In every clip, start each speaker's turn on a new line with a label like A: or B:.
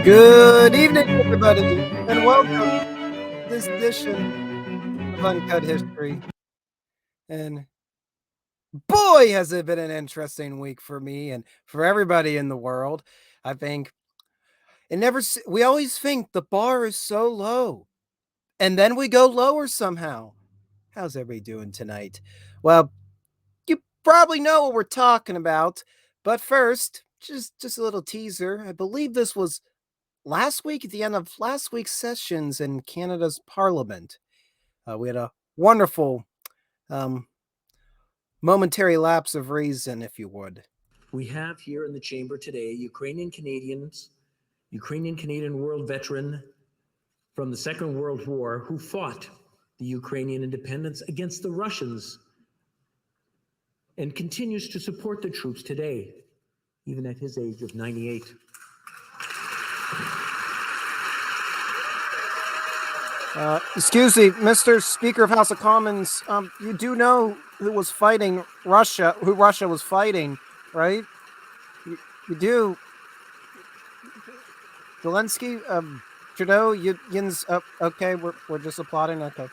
A: Good evening, everybody, and welcome to this edition of Uncut History. And boy, has it been an interesting week for me and for everybody in the world. I think we always think the bar is so low, and then we go lower somehow. How's everybody doing tonight? Well, you probably know what we're talking about, but first, just a little teaser. I believe this was last week, at the end of last week's sessions in Canada's Parliament. We had a wonderful momentary lapse of reason, if you would.
B: We have here in the chamber today Ukrainian Canadian world veteran from the Second World War who fought the Ukrainian independence against the Russians and continues to support the troops today, even at his age of 98.
A: Excuse me, Mr. Speaker of House of Commons, you do know who was fighting Russia, who Russia was fighting, right? You do. Zelensky, Trudeau, Yin's, okay, we're just applauding, okay.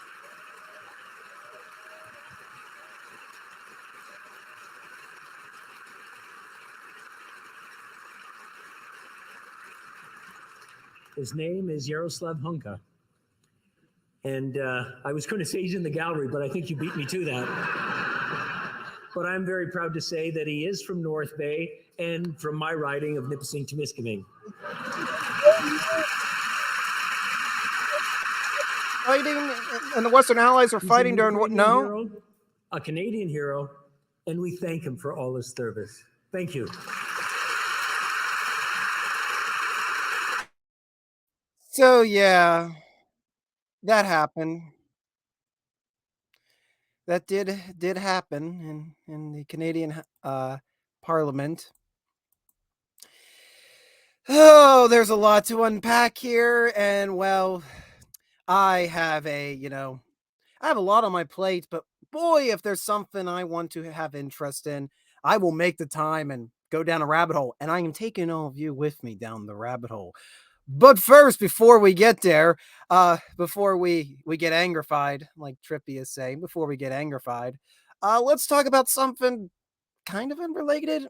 B: His name is Yaroslav Hunka. And I was going to say he's in the gallery, but I think you beat me to that. But I'm very proud to say that he is from North Bay and from my riding of Nipissing-Temiskaming.
A: Fighting, and the Western Allies are fighting during what? No?
B: Hero, a Canadian hero, and we thank him for all his service. Thank you.
A: So, yeah. That happened. That did happen in the Canadian Parliament. Oh, there's a lot to unpack here, and well, I have a lot on my plate, but boy, if there's something I want to have interest in, I will make the time and go down a rabbit hole, and I am taking all of you with me down the rabbit hole. But first, before we get there, before we get angrified, like Trippy is saying, before we get angrified, let's talk about something kind of unrelated.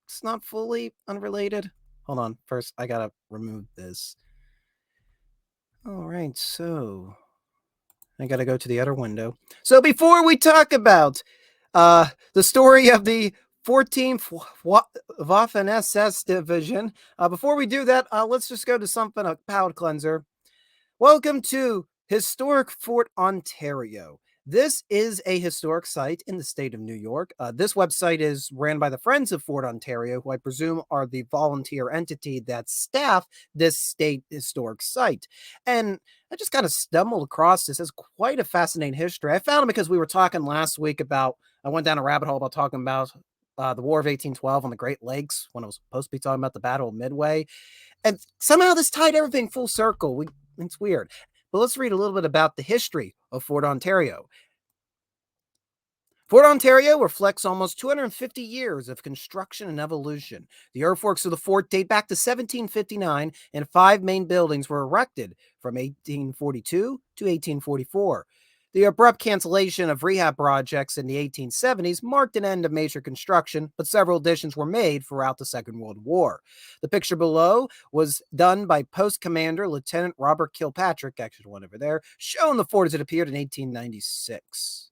A: It's not fully unrelated. Hold on. First, I gotta remove this. All right, so I gotta go to the other window. So before we talk about the story of the 14th Waffen SS Division. Before we do that, let's just go to something, a palate cleanser. Welcome to Historic Fort Ontario. This is a historic site in the state of New York. This website is ran by the Friends of Fort Ontario, who I presume are the volunteer entity that staff this state historic site. And I just kind of stumbled across this. It's quite a fascinating history. I found it because we were talking last week about, I went down a rabbit hole about talking about the War of 1812 on the Great Lakes when I was supposed to be talking about the Battle of Midway. And somehow this tied everything full circle. It's weird. But let's read a little bit about the history of Fort Ontario. Fort Ontario reflects almost 250 years of construction and evolution. The earthworks of the fort date back to 1759, and 5 main buildings were erected from 1842 to 1844. The abrupt cancellation of rehab projects in the 1870s marked an end of major construction, but several additions were made throughout the Second World War. The picture below was done by Post Commander Lieutenant Robert Kilpatrick, actually the one over there, showing the fort as it appeared in 1896.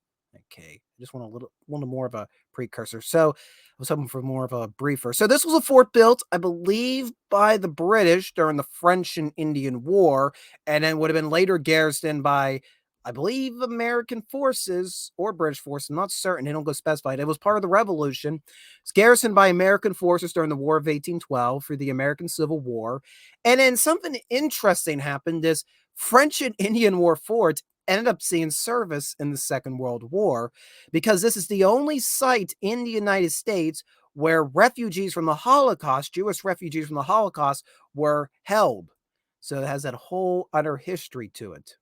A: Okay, I just want a little more of a precursor. So I was hoping for more of a briefer. So this was a fort built, I believe, by the British during the French and Indian War, and then would have been later garrisoned by, I believe, American forces or British forces. I'm not certain. They don't go specified. It was part of the Revolution. It's garrisoned by American forces during the War of 1812 for the American Civil War. And then something interesting happened. This French and Indian War fort ended up seeing service in the Second World War because this is the only site in the United States where refugees from the Holocaust, Jewish refugees from the Holocaust, were held. So it has that whole other history to it.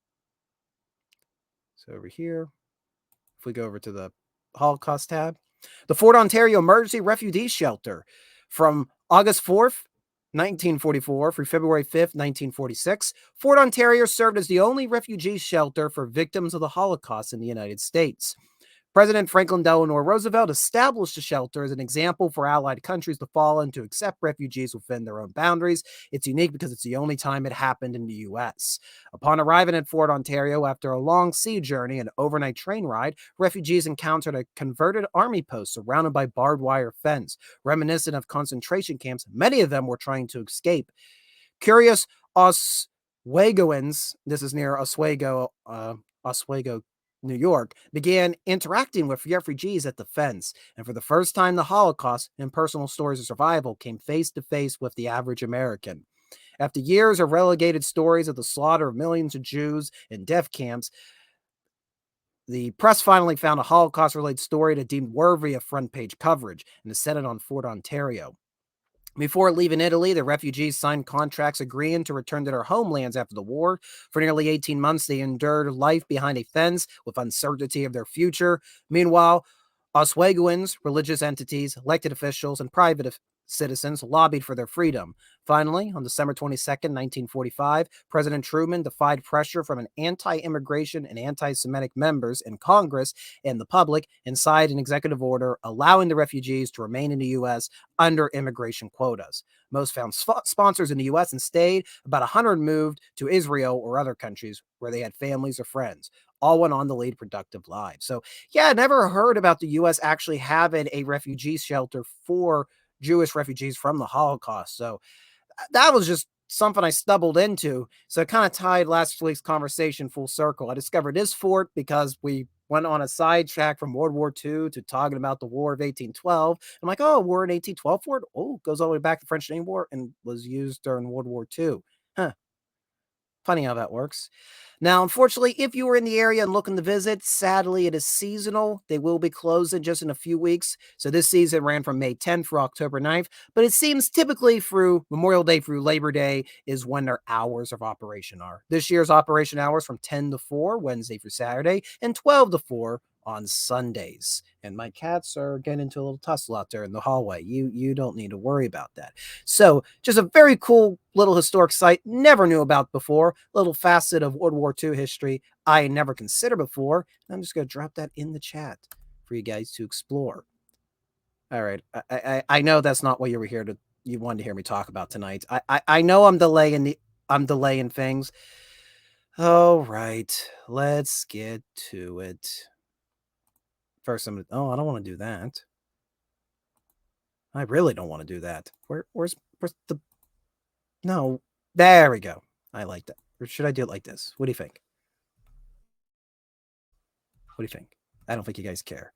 A: So over here, if we go over to the Holocaust tab, the Fort Ontario Emergency Refugee Shelter from August 4th 1944 through February 5th, 1946, Fort Ontario served as the only refugee shelter for victims of the Holocaust in the United States. President Franklin Delano Roosevelt established the shelter as an example for Allied countries to follow and to accept refugees within their own boundaries. It's unique because it's the only time it happened in the U.S. Upon arriving at Fort Ontario after a long sea journey and overnight train ride, refugees encountered a converted army post surrounded by barbed wire fence, reminiscent of concentration camps. Many of them were trying to escape. Curious Oswegoans, this is near Oswego, New York, began interacting with refugees at the fence, and for the first time, the Holocaust and personal stories of survival came face to face with the average American. After years of relegated stories of the slaughter of millions of Jews in death camps, the press finally found a Holocaust-related story that deemed worthy of front-page coverage, and it set it on Fort Ontario. Before leaving Italy, the refugees signed contracts agreeing to return to their homelands after the war. For nearly 18 months, they endured life behind a fence with uncertainty of their future. Meanwhile, Oswegoans, religious entities, elected officials, and private citizens lobbied for their freedom. Finally, on December 22nd, 1945, President Truman defied pressure from an anti-immigration and anti-Semitic members in Congress and the public and signed an executive order allowing the refugees to remain in the U.S. under immigration quotas. Most found sponsors in the U.S. and stayed. About 100 moved to Israel or other countries where they had families or friends. All went on to lead productive lives. So, yeah, I never heard about the U.S. actually having a refugee shelter for Jewish refugees from the Holocaust. So that was just something I stumbled into. So it kind of tied last week's conversation full circle. I discovered this fort because we went on a sidetrack from World War II to talking about the War of 1812. I'm like, oh, War in 1812 fort? Oh, goes all the way back to the French Name War and was used during World War II. Huh. Funny how that works. Now, unfortunately, if you were in the area and looking to visit, sadly, it is seasonal. They will be closing just in a few weeks. So this season ran from May 10th through October 9th, but it seems typically through Memorial Day through Labor Day is when their hours of operation are. This year's operation hours from 10 to 4, Wednesday through Saturday, and 12 to 4 on Sundays. And my cats are getting into a little tussle out there in the hallway. You don't need to worry about that. So just a very cool little historic site. Never knew about before. Little facet of World War II history I never considered before. I'm just going to drop that in the chat for you guys to explore. All right. I know that's not what you wanted to hear me talk about tonight. I know I'm delaying things. All right. Let's get to it. First, I don't want to do that. I really don't want to do that. Where's the... No, there we go. I like that. Or should I do it like this? What do you think? What do you think? I don't think you guys care.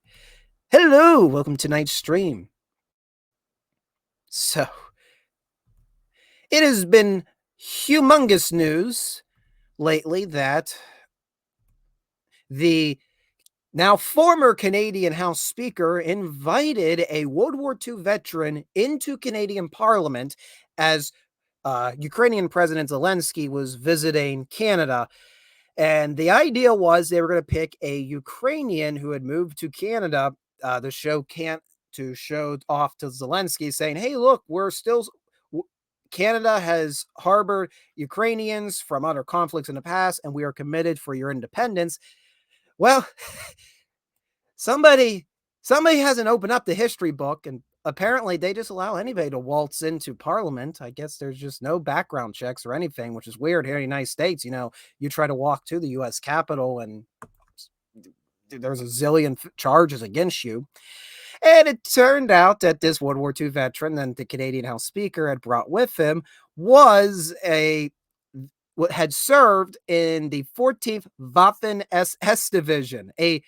A: Hello, welcome to tonight's stream. So, it has been humongous news lately that the now former Canadian House Speaker invited a World War II veteran into Canadian Parliament as Ukrainian President Zelensky was visiting Canada. And the idea was they were going to pick a Ukrainian who had moved to Canada to show off to Zelensky, saying, hey, look, Canada has harbored Ukrainians from other conflicts in the past, and we are committed for your independence. Well, somebody hasn't opened up the history book, and apparently they just allow anybody to waltz into Parliament. I guess there's just no background checks or anything, which is weird here in the United States. You know, you try to walk to the U.S. Capitol and there's a zillion charges against you. And it turned out that this World War II veteran that the Canadian House Speaker had brought with him had served in the 14th Waffen SS Division, a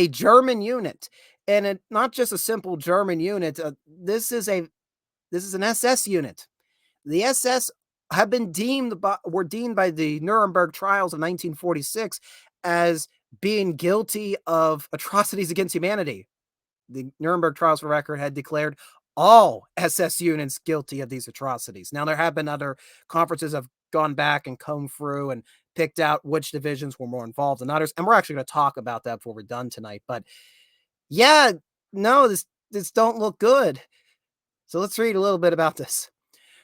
A: German unit, and not just a simple German unit. This is an SS unit. The SS were deemed by the Nuremberg trials of 1946 as being guilty of atrocities against humanity. The Nuremberg trials, for record, had declared all SS units guilty of these atrocities. Now, there have been other conferences have gone back and combed through and picked out which divisions were more involved than others. And we're actually going to talk about that before we're done tonight. But yeah, no, this don't look good. So let's read a little bit about this.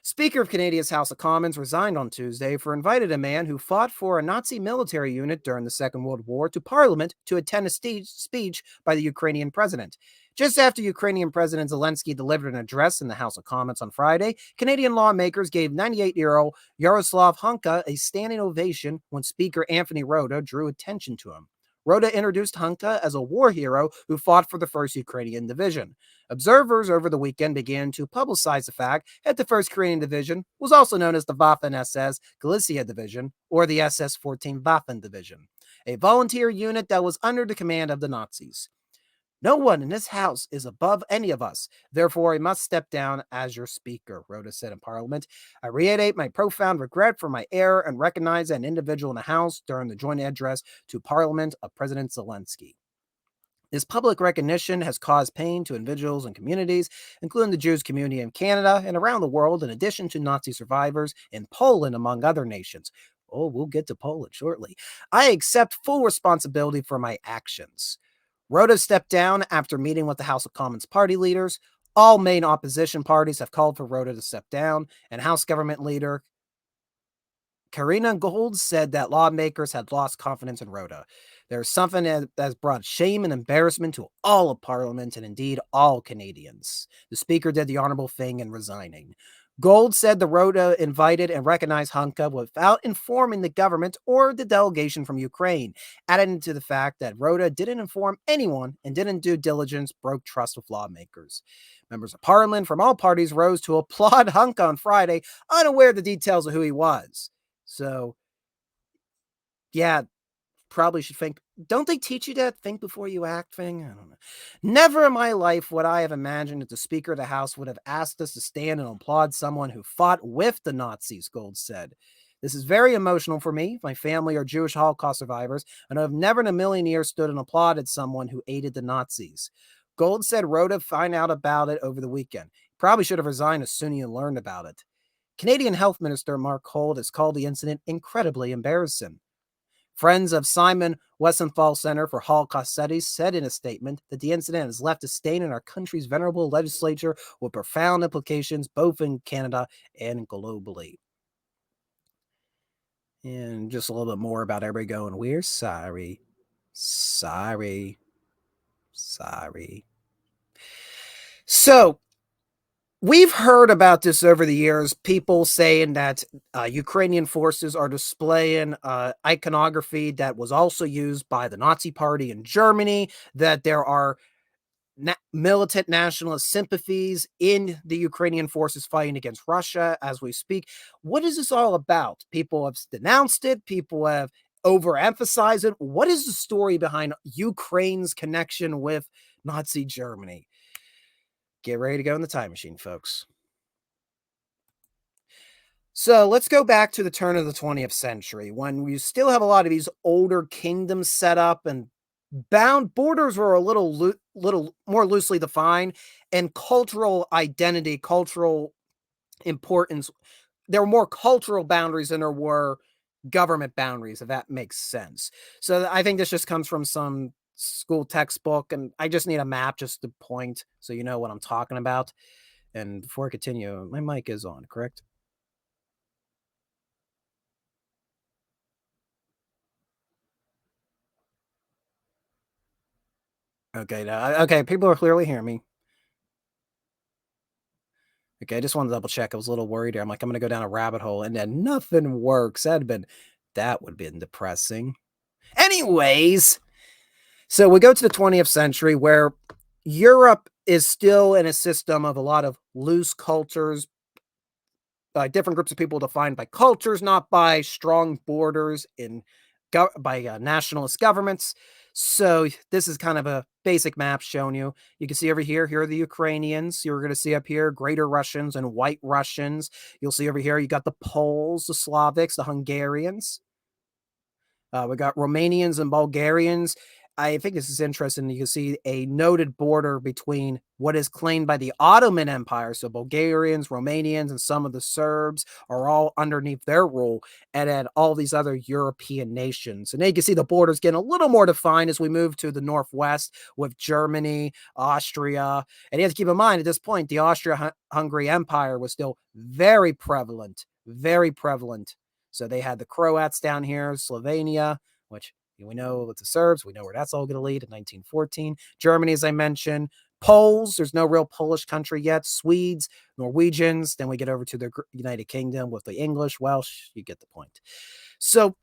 A: Speaker of Canada's House of Commons resigned on Tuesday for inviting a man who fought for a Nazi military unit during the Second World War to Parliament to attend a speech by the Ukrainian president. Just after Ukrainian President Zelensky delivered an address in the House of Commons on Friday, Canadian lawmakers gave 98-year-old Yaroslav Hunka a standing ovation when Speaker Anthony Rota drew attention to him. Rota introduced Hunka as a war hero who fought for the 1st Ukrainian Division. Observers over the weekend began to publicize the fact that the 1st Ukrainian Division was also known as the Waffen SS Galicia Division or the SS-14 Waffen Division, a volunteer unit that was under the command of the Nazis. No one in this house is above any of us. Therefore, I must step down as your speaker, Rota said in Parliament. I reiterate my profound regret for my error and recognize an individual in the House during the joint address to Parliament of President Zelensky. This public recognition has caused pain to individuals and communities, including the Jewish community in Canada and around the world, in addition to Nazi survivors in Poland, among other nations. Oh, we'll get to Poland shortly. I accept full responsibility for my actions. Rota stepped down after meeting with the House of Commons party leaders. All main opposition parties have called for Rota to step down, and House Government Leader Karina Gold said that lawmakers had lost confidence in Rota. There's something that has brought shame and embarrassment to all of Parliament and indeed all Canadians. The Speaker did the honorable thing in resigning. Gold said the Rota invited and recognized Hunka without informing the government or the delegation from Ukraine, adding to the fact that Rota didn't inform anyone and didn't do diligence, broke trust with lawmakers. Members of Parliament from all parties rose to applaud Hunka on Friday, unaware of the details of who he was. So, yeah, probably should think. Don't they teach you that think before you act thing? I don't know. Never in my life would I have imagined that the Speaker of the House would have asked us to stand and applaud someone who fought with the Nazis, Gold said. This is very emotional for me. My family are Jewish Holocaust survivors, and I've never in a million years stood and applauded someone who aided the Nazis. Gold said Rota found out about it over the weekend. Probably should have resigned as soon as he learned about it. Canadian Health Minister Mark Holt has called the incident incredibly embarrassing. Friends of Simon Wiesenthal Center for Holocaust Studies said in a statement that the incident has left a stain in our country's venerable legislature with profound implications both in Canada and globally. And just a little bit more about everybody going, we're sorry. Sorry. So, we've heard about this over the years, people saying that Ukrainian forces are displaying iconography that was also used by the Nazi Party in Germany, that there are militant nationalist sympathies in the Ukrainian forces fighting against Russia as we speak. What is this all about? People have denounced it. People have overemphasized it. What is the story behind Ukraine's connection with Nazi Germany? Get ready to go in the time machine, folks. So let's go back to the turn of the 20th century when we still have a lot of these older kingdoms set up and borders were a little more loosely defined, and cultural identity, cultural importance. There were more cultural boundaries than there were government boundaries, if that makes sense. So I think this just comes from some school textbook, and I just need a map just to point so you know what I'm talking about. And before I continue, my mic is on, correct? Okay, people are clearly hearing me. Okay, I just wanted to double check. I was a little worried here. I'm like, I'm gonna go down a rabbit hole, and then nothing works. That would have been depressing. Anyways, so we go to the 20th century where Europe is still in a system of a lot of loose cultures, different groups of people defined by cultures, not by strong borders by nationalist governments. So this is kind of a basic map showing you. You can see over here are the Ukrainians. You're going to see up here Greater Russians and White Russians. You'll see over here you got the Poles, the Slavics, the Hungarians. We got Romanians and Bulgarians. I think this is interesting. You can see a noted border between what is claimed by the Ottoman Empire. So Bulgarians, Romanians, and some of the Serbs are all underneath their rule, and then all these other European nations. And then you can see the borders getting a little more defined as we move to the northwest with Germany, Austria. And you have to keep in mind at this point, the Austria-Hungary Empire was still very prevalent, very prevalent. So they had the Croats down here, Slovenia, which we know with the Serbs, we know where that's all going to lead in 1914. Germany, as I mentioned, Poles, there's no real Polish country yet. Swedes, Norwegians, then we get over to the United Kingdom with the English, Welsh, you get the point. So,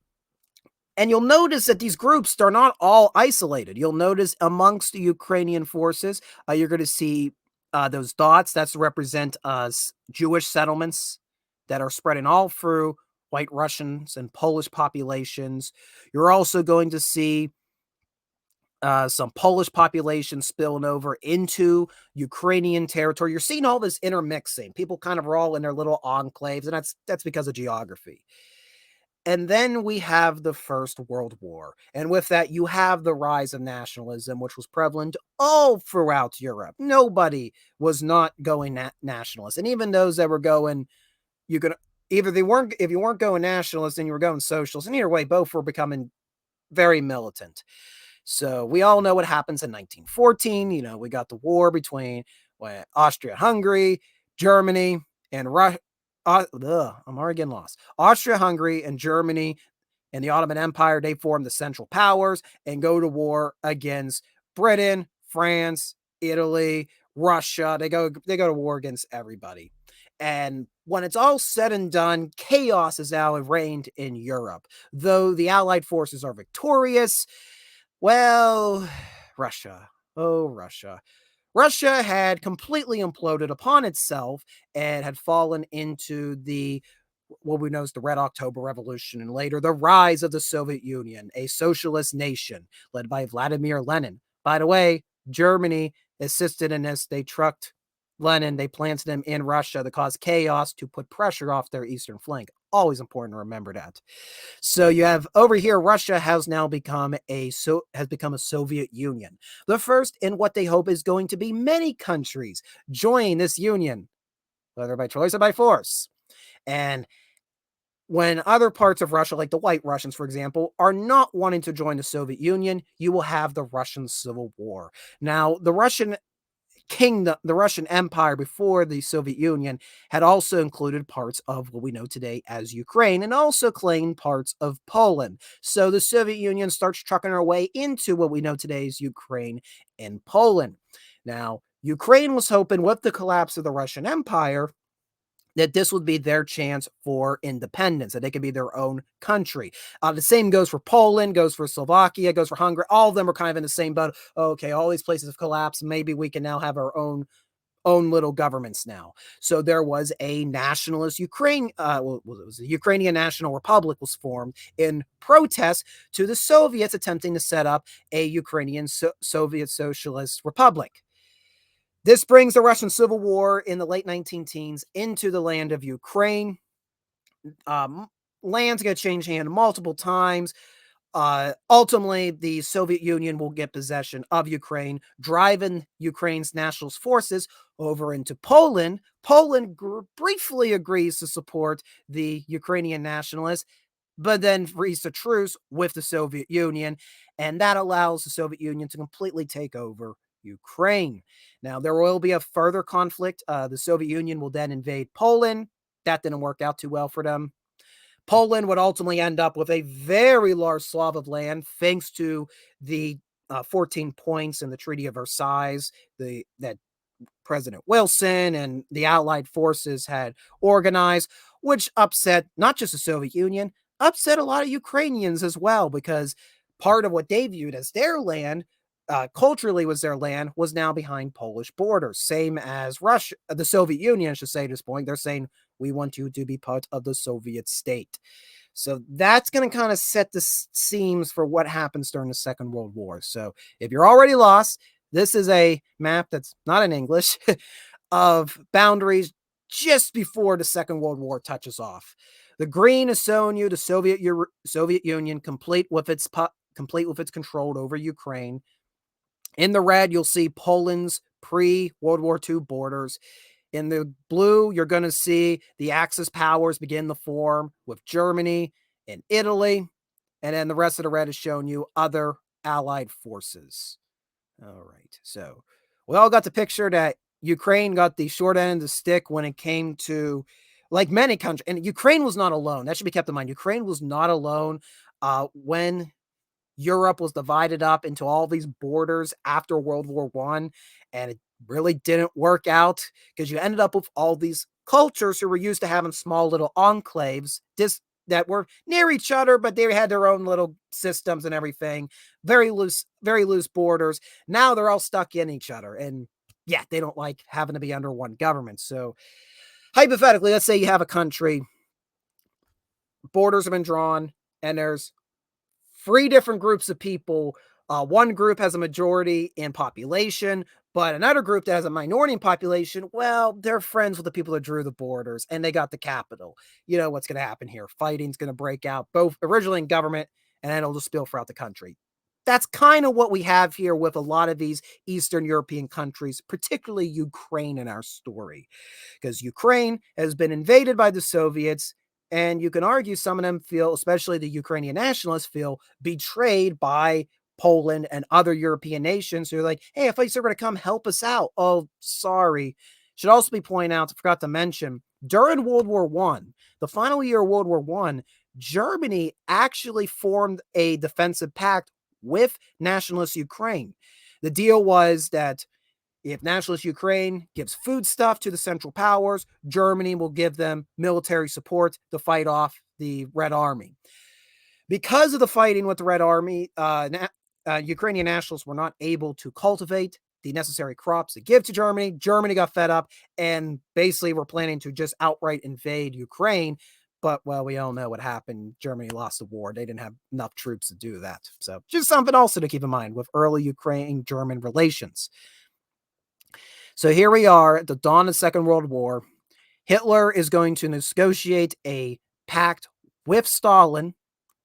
A: and you'll notice that these groups are not all isolated. You'll notice amongst the Ukrainian forces, you're going to see those dots. That's to represent Jewish settlements that are spreading all through White Russians and Polish populations. You're also going to see some Polish population spilling over into Ukrainian territory. You're seeing all this intermixing. People kind of are all in their little enclaves, and that's because of geography. And then we have the First World War. And with that, you have the rise of nationalism, which was prevalent all throughout Europe. Nobody was not going nationalist. And even those that were going, you could either if you weren't going nationalist, then you were going socialist. And either way, both were becoming very militant. So we all know what happens in 1914. You know, we got the war between Austria-Hungary, Germany, and Russia. I'm already getting lost. Austria-Hungary and Germany and the Ottoman Empire, they form the Central Powers and go to war against Britain, France, Italy, Russia. They go to war against everybody. And when it's all said and done, chaos is now reigned in Europe. Though the Allied forces are victorious, well, Russia. Oh, Russia. Russia had completely imploded upon itself and had fallen into what we know as the Red October Revolution, and later the rise of the Soviet Union, a socialist nation led by Vladimir Lenin. By the way, Germany assisted in this. They trucked Lenin, they planted him in Russia to cause chaos, to put pressure off their eastern flank. Always important to remember that. So you have over here, Russia has now become a Soviet Union, the first in what they hope is going to be many countries join this union, whether by choice or by force. And when other parts of Russia, like the White Russians, for example, are not wanting to join the Soviet Union, you will have the Russian Civil War. Now, the Russian kingdom, the Russian Empire before the Soviet Union, had also included parts of what we know today as Ukraine, and also claimed parts of Poland. So the Soviet Union starts trucking our way into what we know today as Ukraine and Poland. Now, Ukraine was hoping with the collapse of the Russian Empire that this would be their chance for independence, that they could be their own country. The same goes for Poland, goes for Slovakia, goes for Hungary. All of them are kind of in the same boat. Okay, all these places have collapsed. Maybe we can now have our own little governments now. So there was a nationalist Ukraine, it was the Ukrainian National Republic was formed in protest to the Soviets attempting to set up a Ukrainian Soviet Socialist Republic. This brings the Russian Civil War in the late 19 teens into the land of Ukraine. Land's going to change hands multiple times. Ultimately, the Soviet Union will get possession of Ukraine, driving Ukraine's nationalist forces over into Poland. Poland briefly agrees to support the Ukrainian nationalists, but then reaches a truce with the Soviet Union, and that allows the Soviet Union to completely take over Ukraine. Now, there will be a further conflict. The Soviet Union will then invade Poland. That didn't work out too well for them. Poland would ultimately end up with a very large swath of land, thanks to the 14 points in the Treaty of Versailles that President Wilson and the Allied forces had organized, which upset not just the Soviet Union, upset a lot of Ukrainians as well, because part of what they viewed as their land, culturally was their land, was now behind Polish borders. Same as Russia, the Soviet Union, I should say at this point. They're saying, we want you to be part of the Soviet state. So that's going to kind of set the seams for what happens during the Second World War. So if you're already lost, this is a map that's not in English of boundaries just before the Second World War touches off. The green is showing you the Soviet Union, complete with its complete with its control over Ukraine. In the red, you'll see Poland's pre-World War II borders. In the blue, you're going to see the Axis powers begin to form with Germany and Italy. And then the rest of the red is showing you other allied forces. All right. So we all got the picture that Ukraine got the short end of the stick when it came to, like many countries, and Ukraine was not alone. That should be kept in mind. Ukraine was not alone when Europe was divided up into all these borders after World War I, and it really didn't work out because you ended up with all these cultures who were used to having small little enclaves that were near each other, but they had their own little systems and everything. Very loose borders. Now they're all stuck in each other, and yeah, they don't like having to be under one government. So hypothetically, let's say you have a country, borders have been drawn, and there's three different groups of people. One group has a majority in population, but another group that has a minority in population, well, they're friends with the people that drew the borders and they got the capital. You know what's going to happen here. Fighting's going to break out, both originally in government and then it'll just spill throughout the country. That's kind of what we have here with a lot of these Eastern European countries, particularly Ukraine in our story, because Ukraine has been invaded by the Soviets. And you can argue some of them feel, especially the Ukrainian nationalists, feel betrayed by Poland and other European nations who are like, hey, I thought you were going to come help us out. Oh, sorry. Should also be pointed out, I forgot to mention, during World War I, the final year of World War I, Germany actually formed a defensive pact with nationalist Ukraine. The deal was that if nationalist Ukraine gives foodstuff to the Central Powers, Germany will give them military support to fight off the Red Army. Because of the fighting with the Red Army, Ukrainian nationalists were not able to cultivate the necessary crops to give to Germany. Germany got fed up and basically were planning to just outright invade Ukraine. But, well, we all know what happened. Germany lost the war. They didn't have enough troops to do that. So just something also to keep in mind with early Ukraine-German relations. So here we are at the dawn of the Second World War. Hitler is going to negotiate a pact with Stalin,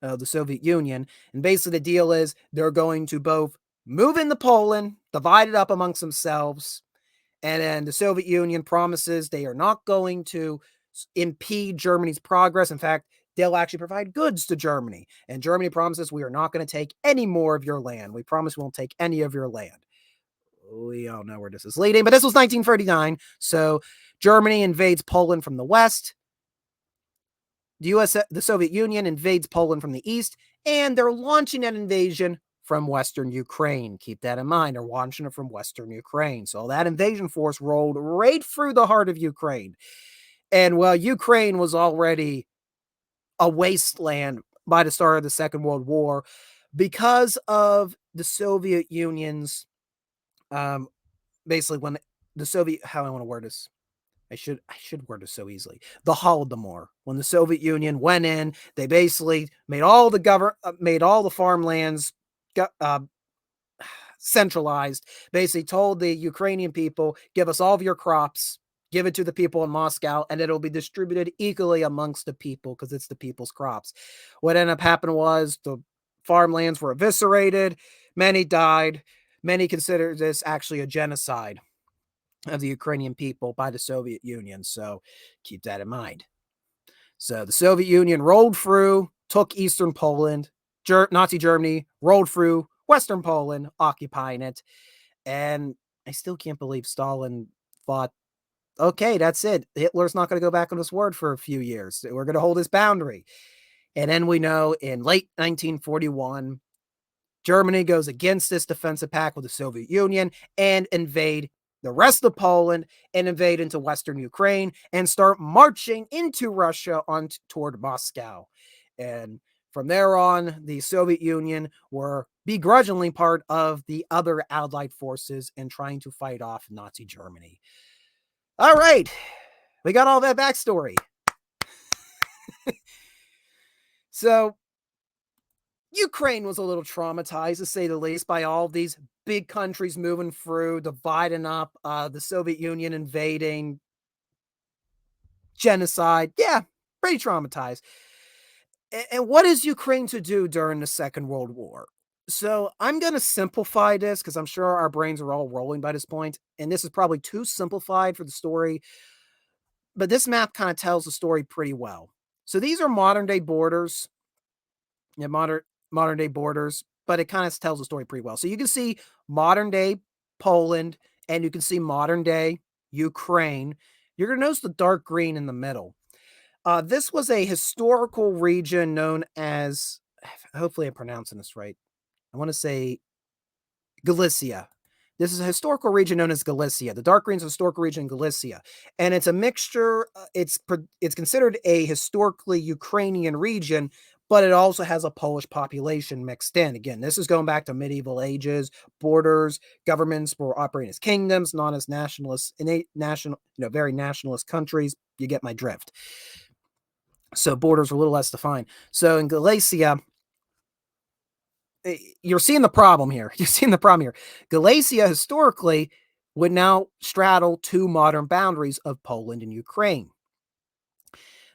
A: the Soviet Union. And basically the deal is they're going to both move into Poland, divide it up amongst themselves. And then the Soviet Union promises they are not going to impede Germany's progress. In fact, they'll actually provide goods to Germany. And Germany promises we are not going to take any more of your land. We promise we won't take any of your land. We all know where this is leading, but this was 1939. So Germany invades Poland from the west. The Soviet Union invades Poland from the east, and they're launching an invasion from Western Ukraine. Keep that in mind. They're launching it from Western Ukraine. So that invasion force rolled right through the heart of Ukraine. And well, Ukraine was already a wasteland by the start of the Second World War because of the Soviet Union's basically when the Soviet, how I want to word this, I should word this so easily. The Holodomor, when the Soviet Union went in, they basically made all the farmlands centralized. Basically, told the Ukrainian people, "Give us all of your crops, give it to the people in Moscow, and it'll be distributed equally amongst the people because it's the people's crops." What ended up happening was the farmlands were eviscerated. Many died. Many consider this actually a genocide of the Ukrainian people by the Soviet Union. So keep that in mind. So the Soviet Union rolled through, took Eastern Poland. Nazi Germany rolled through Western Poland, occupying it. And I still can't believe Stalin thought, okay, that's it. Hitler's not going to go back on his word for a few years. We're going to hold his boundary. And then we know in late 1941, Germany goes against this defensive pact with the Soviet Union and invade the rest of Poland and invade into Western Ukraine and start marching into Russia toward Moscow. And from there on, the Soviet Union were begrudgingly part of the other Allied forces and trying to fight off Nazi Germany. All right, we got all that backstory. So Ukraine was a little traumatized, to say the least, by all these big countries moving through, dividing up, the Soviet Union invading, genocide. Yeah, pretty traumatized. And what is Ukraine to do during the Second World War? So I'm going to simplify this because I'm sure our brains are all rolling by this point, and this is probably too simplified for the story, but this map kind of tells the story pretty well. So these are modern day borders, yeah, modern day borders, but it kind of tells the story pretty well. So you can see modern day Poland and you can see modern day Ukraine. You're going to notice the dark green in the middle. This was a historical region known as, hopefully I'm pronouncing this right. I want to say Galicia. This is a historical region known as Galicia. The dark green is a historical region in Galicia, and it's a mixture. It's considered a historically Ukrainian region, but it also has a Polish population mixed in. Again, this is going back to medieval ages. Borders, governments were operating as kingdoms, not as nationalists, innate national, very nationalist countries. You get my drift. So borders are a little less defined. So in Galicia, you're seeing the problem here. You're seeing the problem here. Galicia historically would now straddle two modern boundaries of Poland and Ukraine.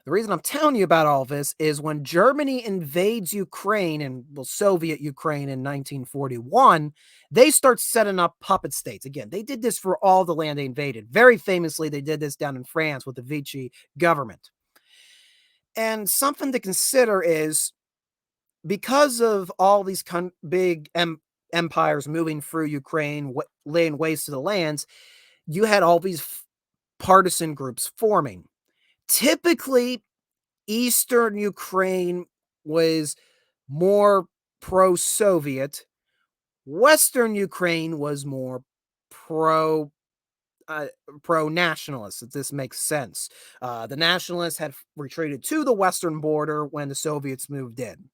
A: The reason I'm telling you about all this is when Germany invades Ukraine and Soviet Ukraine in 1941, they start setting up puppet states. Again, they did this for all the land they invaded. Very famously, they did this down in France with the Vichy government. And something to consider is because of all these big empires moving through Ukraine, laying waste to the lands, you had all these partisan groups forming. Typically, Eastern Ukraine was more pro-Soviet. Western Ukraine was more pro pro-nationalists, if this makes sense. The nationalists had retreated to the western border when the Soviets moved in.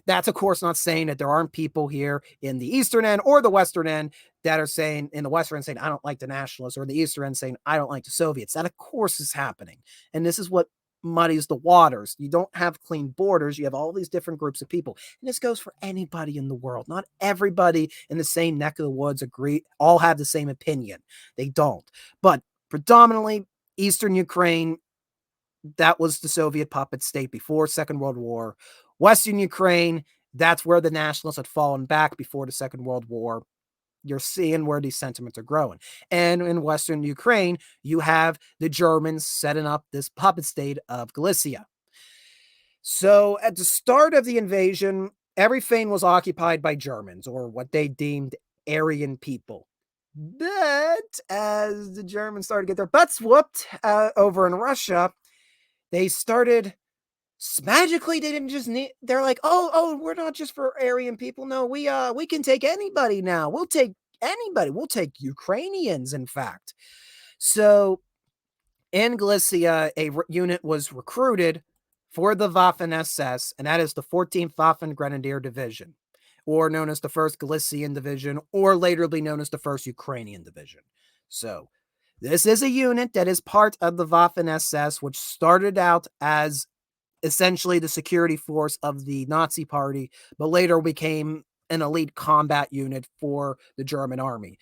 A: That's, of course, not saying that there aren't people here in the eastern end or the western end that are saying, in the western end, saying, I don't like the nationalists, or the eastern end saying, I don't like the Soviets. That, of course, is happening. And this is what muddies the waters. You don't have clean borders. You have all these different groups of people. And this goes for anybody in the world. Not everybody in the same neck of the woods all have the same opinion. They don't. But predominantly, Eastern Ukraine, that was the Soviet puppet state before Second World War. Western Ukraine, that's where the nationalists had fallen back before the Second World War. You're seeing where these sentiments are growing. And in Western Ukraine, you have the Germans setting up this puppet state of Galicia. So at the start of the invasion, everything was occupied by Germans, or what they deemed Aryan people. But as the Germans started to get their butts whooped over in Russia, they started magically, they didn't just need, they're like, oh, we're not just for Aryan people. No, we can take anybody now. We'll take anybody. We'll take Ukrainians, in fact. So in Galicia, a unit was recruited for the Waffen SS, and that is the 14th Waffen Grenadier Division, or known as the 1st Galician Division, or later be known as the 1st Ukrainian Division. So this is a unit that is part of the Waffen SS, which started out as essentially the security force of the Nazi party, but later became an elite combat unit for the German army.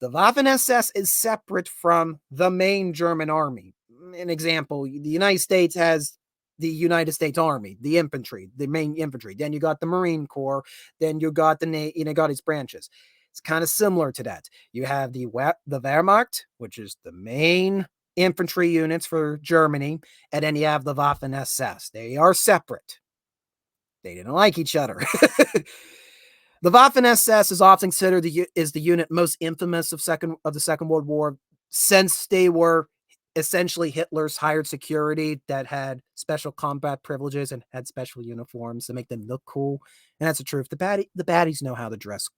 A: The Waffen SS is separate from the main German army. An example, the United States has the United States Army, the infantry, the main infantry. Then you got the Marine Corps. Then you got got its branches. It's kind of similar to that. You have the Wehrmacht, which is the main infantry units for Germany, and then you have the Waffen SS. They are separate. They didn't like each other. The Waffen SS is often considered the unit most infamous of the Second World War, since they were essentially Hitler's hired security that had special combat privileges and had special uniforms to make them look cool. And that's the truth. The baddies know how to dress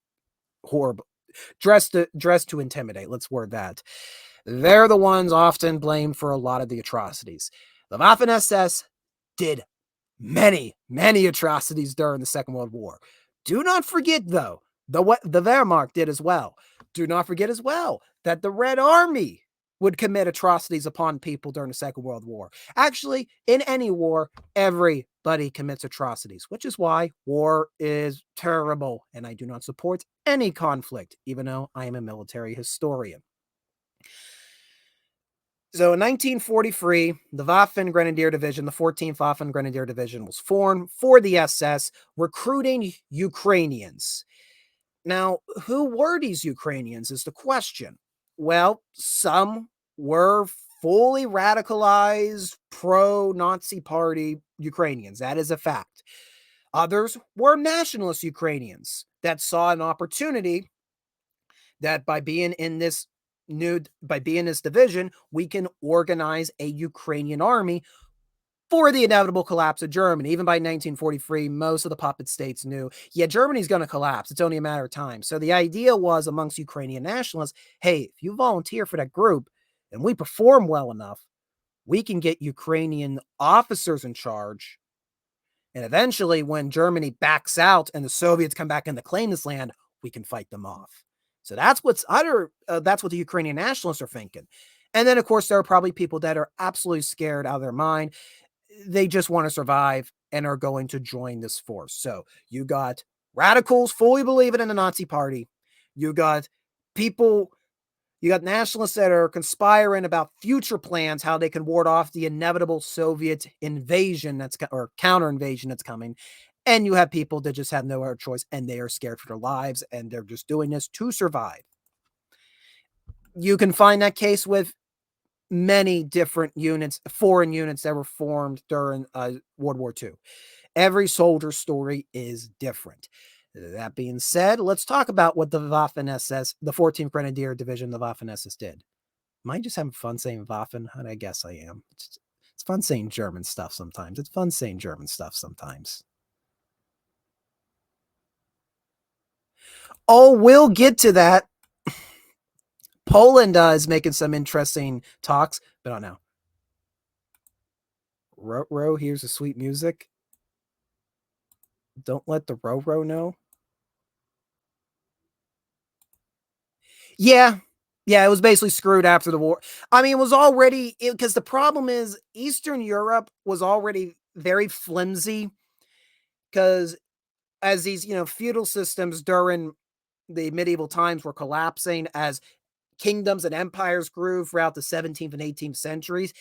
A: horrible, dress to intimidate. Let's word that. They're the ones often blamed for a lot of the atrocities. The Waffen SS did many, many atrocities during the Second World War. Do not forget, though, the Wehrmacht did as well. Do not forget as well that the Red Army would commit atrocities upon people during the Second World War. Actually, in any war, everybody commits atrocities, which is why war is terrible, and I do not support any conflict, even though I am a military historian. So in 1943, the Waffen Grenadier Division, the 14th Waffen Grenadier Division, was formed for the SS, recruiting Ukrainians. Now, who were these Ukrainians is the question. Well, some were fully radicalized pro-Nazi party Ukrainians. That is a fact. Others were nationalist Ukrainians that saw an opportunity that by being this division, we can organize a Ukrainian army for the inevitable collapse of Germany. Even by 1943, most of the puppet states knew, yeah, Germany's going to collapse. It's only a matter of time. So the idea was amongst Ukrainian nationalists, hey, if you volunteer for that group and we perform well enough, we can get Ukrainian officers in charge. And eventually, when Germany backs out and the Soviets come back in to claim this land, we can fight them off. So that's what the Ukrainian nationalists are thinking. And then, of course, there are probably people that are absolutely scared out of their mind. They just want to survive and are going to join this force. So you got radicals fully believing in the Nazi party. You got nationalists that are conspiring about future plans, how they can ward off the inevitable Soviet invasion or counter invasion that's coming. And you have people that just have no other choice and they are scared for their lives and they're just doing this to survive. You can find that case with many different units, foreign units that were formed during World War II. Every soldier's story is different. That being said, let's talk about what the Waffen SS, the 14th Grenadier Division, the Waffen SS did. Am I just having fun saying Waffen? I guess I am. It's fun saying German stuff sometimes. Oh, we'll get to that. Poland is making some interesting talks, but I don't know. Row, here's the sweet music. Don't let the row know. Yeah. Yeah, it was basically screwed after the war. I mean, it was already, because the problem is Eastern Europe was already very flimsy because as these, feudal systems during the medieval times were collapsing, as kingdoms and empires grew throughout the 17th and 18th centuries,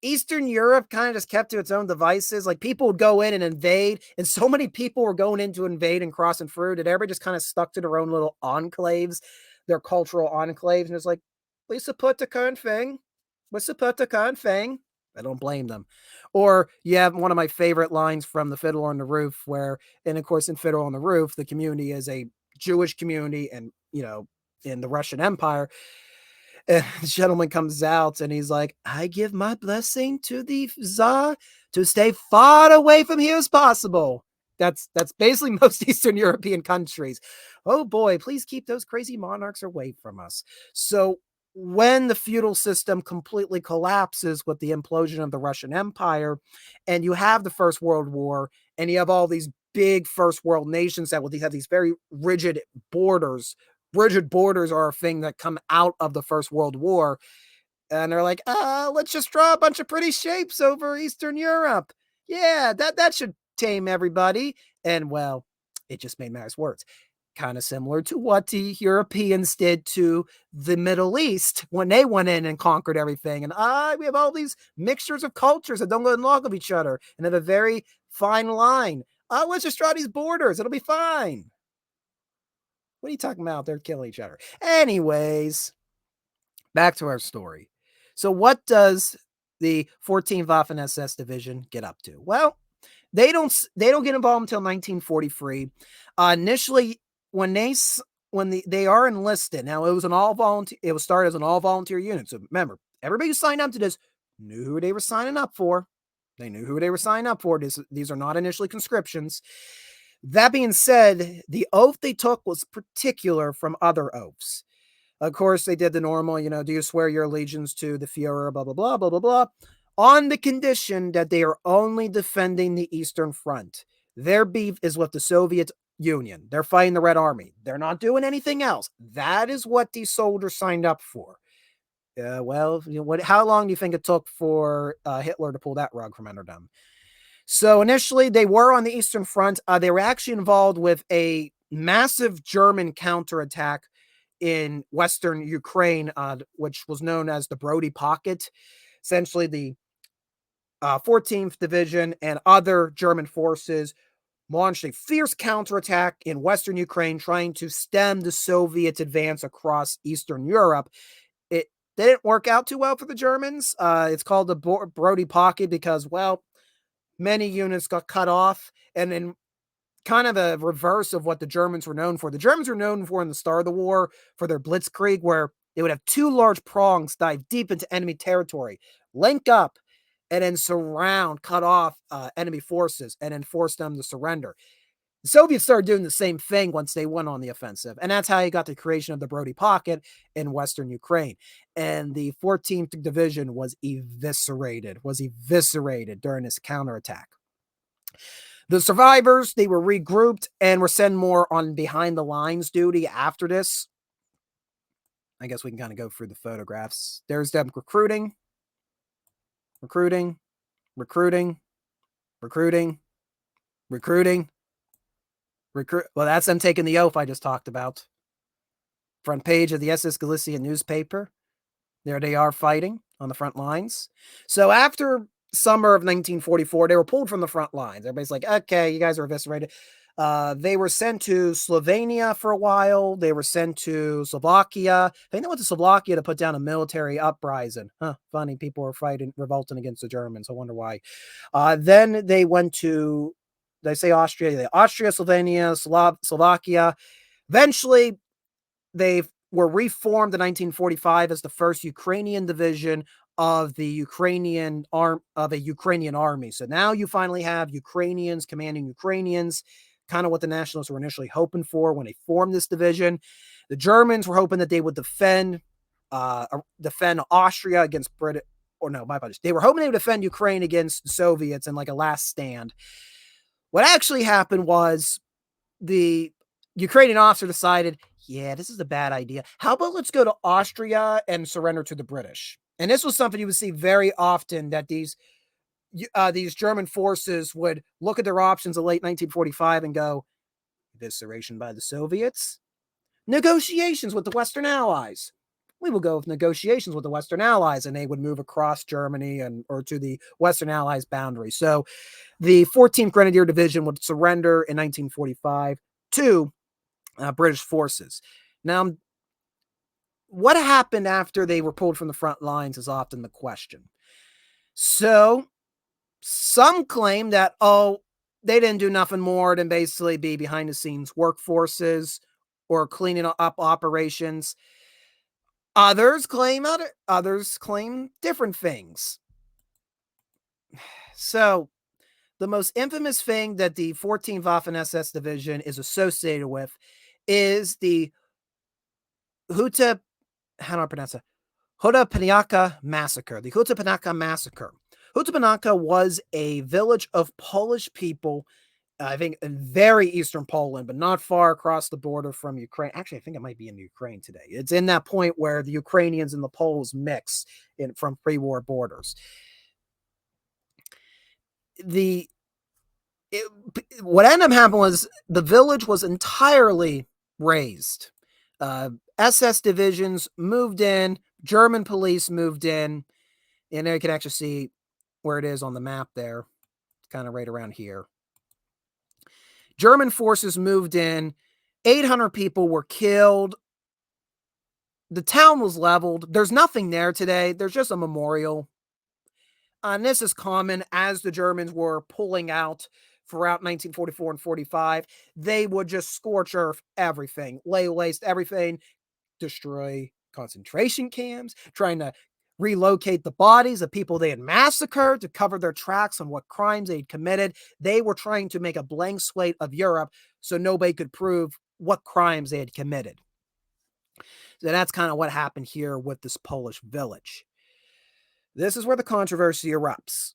A: Eastern Europe kind of just kept to its own devices. Like people would go in and invade, and so many people were going in to invade and crossing through that everybody just kind of stuck to their own little enclaves, their cultural enclaves. And it's like, we support the current thing. We support the current thing. I don't blame them. Or you have one of my favorite lines from The Fiddler on the Roof, and of course, in Fiddler on the Roof, the community is a Jewish community, and in the Russian Empire. And the gentleman comes out and he's like, I give my blessing to the Tsar to stay far away from here as possible. That's basically most Eastern European countries. Oh boy, please keep those crazy monarchs away from us. So when the feudal system completely collapses with the implosion of the Russian Empire, and you have the First World War, and you have all these big first world nations that will have these very rigid borders. Rigid borders are a thing that come out of the First World War. And they're like, let's just draw a bunch of pretty shapes over Eastern Europe. Yeah, that should tame everybody. And well, it just made matters worse. Kind of similar to what the Europeans did to the Middle East when they went in and conquered everything. And we have all these mixtures of cultures that don't go in log of each other and have a very fine line. Let's just draw these borders. It'll be fine. What are you talking about? They're killing each other. Anyways, back to our story. So what does the 14th Waffen SS Division get up to? Well, they don't get involved until 1943. Initially, when they are enlisted. Now it was it was started as an all volunteer unit. So remember, everybody who signed up to this knew who they were signing up for. They knew who they were signing up for. These are not initially conscriptions. That being said, the oath they took was particular from other oaths. Of course, they did the normal, do you swear your allegiance to the Führer, blah, blah, blah, blah, blah, blah, on the condition that they are only defending the Eastern Front. Their beef is with the Soviet Union. They're fighting the Red Army. They're not doing anything else. That is what these soldiers signed up for. Well, how long do you think it took for Hitler to pull that rug from under them? So initially, they were on the Eastern Front. They were actually involved with a massive German counterattack in Western Ukraine, which was known as the Brody Pocket. Essentially, the 14th Division and other German forces launched a fierce counterattack in Western Ukraine, trying to stem the Soviets' advance across Eastern Europe. It didn't work out too well for the Germans. It's called the Brody Pocket because, well, many units got cut off, and then kind of a reverse of what the Germans were known for. The Germans were known for in the start of the war for their blitzkrieg, where they would have two large prongs dive deep into enemy territory, link up, and then surround, cut off enemy forces, and then force them to surrender. The Soviets started doing the same thing once they went on the offensive, and that's how you got the creation of the Brody Pocket in Western Ukraine. And the 14th Division was eviscerated during this counterattack. The survivors, they were regrouped and were sent more on behind the lines duty after this. I guess we can kind of go through the photographs. There's them recruiting. Well, that's them taking the oath I just talked about. Front page of the SS Galicia newspaper. There they are fighting on the front lines. So after summer of 1944, they were pulled from the front lines. Everybody's like, okay, you guys are eviscerated. They were sent to Slovenia for a while. They were sent to Slovakia. I think they went to Slovakia to put down a military uprising. Funny, people were revolting against the Germans. I wonder why. Then they went to, did I say Austria? Austria, Slovenia, Slovakia. Eventually, they were reformed in 1945 as the first Ukrainian division of the Ukrainian army. So now you finally have Ukrainians commanding Ukrainians, kind of what the nationalists were initially hoping for when they formed this division. The Germans were hoping that they would defend Austria against Britain. Or no, my apologies. They were hoping they would defend Ukraine against the Soviets in like a last stand. What actually happened was the Ukrainian officer decided, yeah, this is a bad idea. How about let's go to Austria and surrender to the British? And this was something you would see very often, that these German forces would look at their options in late 1945 and go, evisceration by the Soviets, negotiations with the Western Allies. We will go with negotiations with the Western Allies, and they would move across Germany or to the Western Allies boundary. So the 14th Grenadier Division would surrender in 1945 to British forces. Now, what happened after they were pulled from the front lines is often the question. So some claim that, they didn't do nothing more than basically be behind the scenes workforces or cleaning up operations. Others claim different things. So the most infamous thing that the 14th Waffen SS Division is associated with is the Huta Penaka massacre. The Huta Penaka massacre. Huta Penaka was a village of Polish people, I think in very eastern Poland, but not far across the border from Ukraine. Actually, I think it might be in Ukraine today. It's in that point where the Ukrainians and the Poles mix from pre-war borders. What ended up happening was the village was entirely razed. SS divisions moved in, German police moved in, and there you can actually see where it is on the map there. It's kind of right around here. German forces moved in, 800 people were killed. The town was leveled. There's nothing there today. There's just a memorial. And this is common as the Germans were pulling out throughout 1944 and 45. They would just scorch earth everything, lay waste everything, destroy concentration camps, trying to relocate the bodies of people they had massacred to cover their tracks on what crimes they'd committed. They were trying to make a blank slate of Europe so nobody could prove what crimes they had committed. So that's kind of what happened here with this Polish village. This is where the controversy erupts.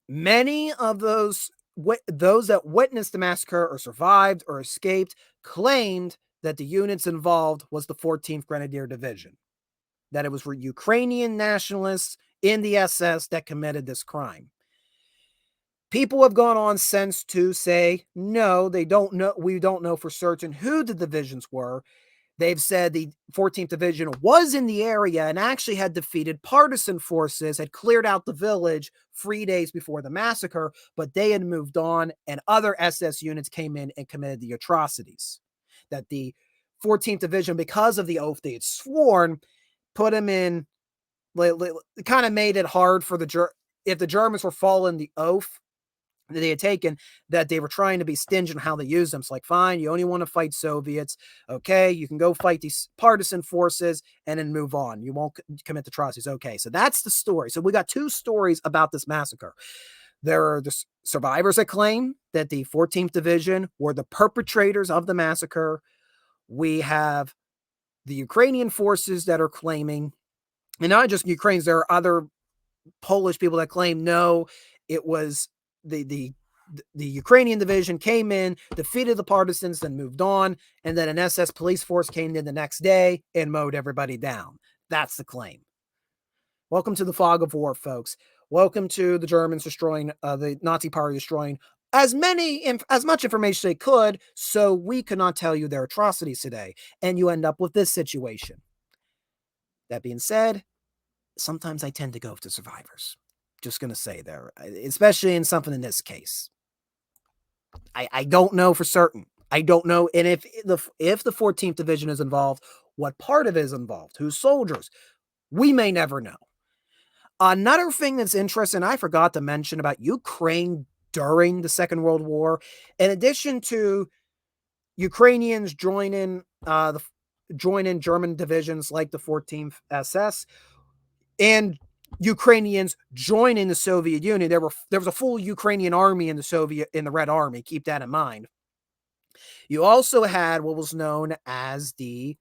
A: Many of those that witnessed the massacre or survived or escaped claimed that the units involved was the 14th Grenadier Division, that it was Ukrainian nationalists in the SS that committed this crime. People have gone on since to say, no, they don't know. We don't know for certain who the divisions were. They've said the 14th Division was in the area and actually had defeated partisan forces, had cleared out the village 3 days before the massacre, but they had moved on, and other SS units came in and committed the atrocities. That the 14th Division, because of the oath they had sworn, put them in, kind of made it hard for if the Germans were following the oath that they had taken, that they were trying to be stingy on how they use them. It's like, fine, you only want to fight Soviets. Okay, you can go fight these partisan forces and then move on. You won't commit atrocities. Okay, so that's the story. So we got two stories about this massacre. There are the survivors that claim that the 14th Division were the perpetrators of the massacre. We have the Ukrainian forces that are claiming, and not just Ukrainians, there are other Polish people that claim, no, it was the Ukrainian division came in, defeated the partisans, then moved on, and then an SS police force came in the next day and mowed everybody down. That's the claim. Welcome to the fog of war, folks. Welcome to the Germans destroying, the Nazi party destroying as much information they could, so we could not tell you their atrocities today, and you end up with this situation. That being said, sometimes I tend to go to survivors. Just going to say there, especially in something in this case. I don't know for certain. I don't know. And if the 14th Division is involved, what part of it is involved? Whose soldiers? We may never know. Another thing that's interesting, I forgot to mention about Ukraine during the Second World War, in addition to Ukrainians joining German divisions like the 14th SS, and Ukrainians joining the Soviet Union. There was a full Ukrainian army in the Red Army. Keep that in mind. You also had what was known as the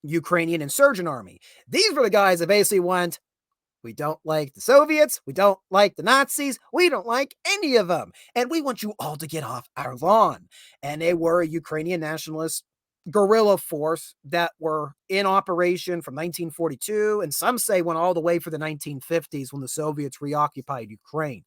A: Ukrainian Insurgent Army. These were the guys that basically went, we don't like the Soviets, we don't like the Nazis, we don't like any of them, and we want you all to get off our lawn. And they were a Ukrainian nationalist guerrilla force that were in operation from 1942, and some say went all the way for the 1950s when the Soviets reoccupied Ukraine.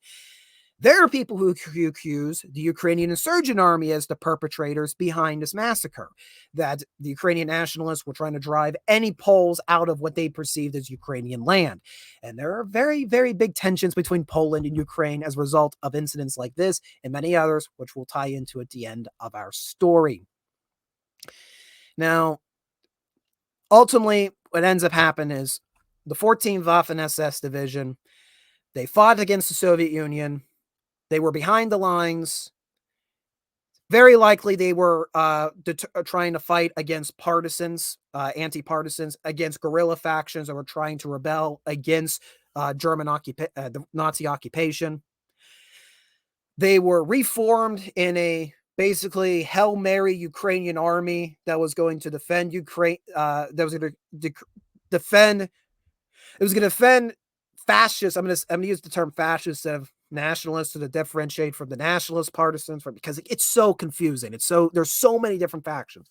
A: There are people who accuse the Ukrainian Insurgent Army as the perpetrators behind this massacre, that the Ukrainian nationalists were trying to drive any Poles out of what they perceived as Ukrainian land. And there are very, very big tensions between Poland and Ukraine as a result of incidents like this and many others, which we'll tie into at the end of our story. Now, ultimately, what ends up happening is the 14th Waffen SS Division, they fought against the Soviet Union. They were behind the lines. Very likely they were trying to fight against partisans, anti-partisans, against guerrilla factions that were trying to rebel against the Nazi occupation. They were reformed in a basically Hail Mary Ukrainian army that was going to defend Ukraine. That was going to defend. It was going to defend fascists. I'm going to use the term fascist instead of nationalists to differentiate from the nationalist partisans, because it's so confusing. There's so many different factions.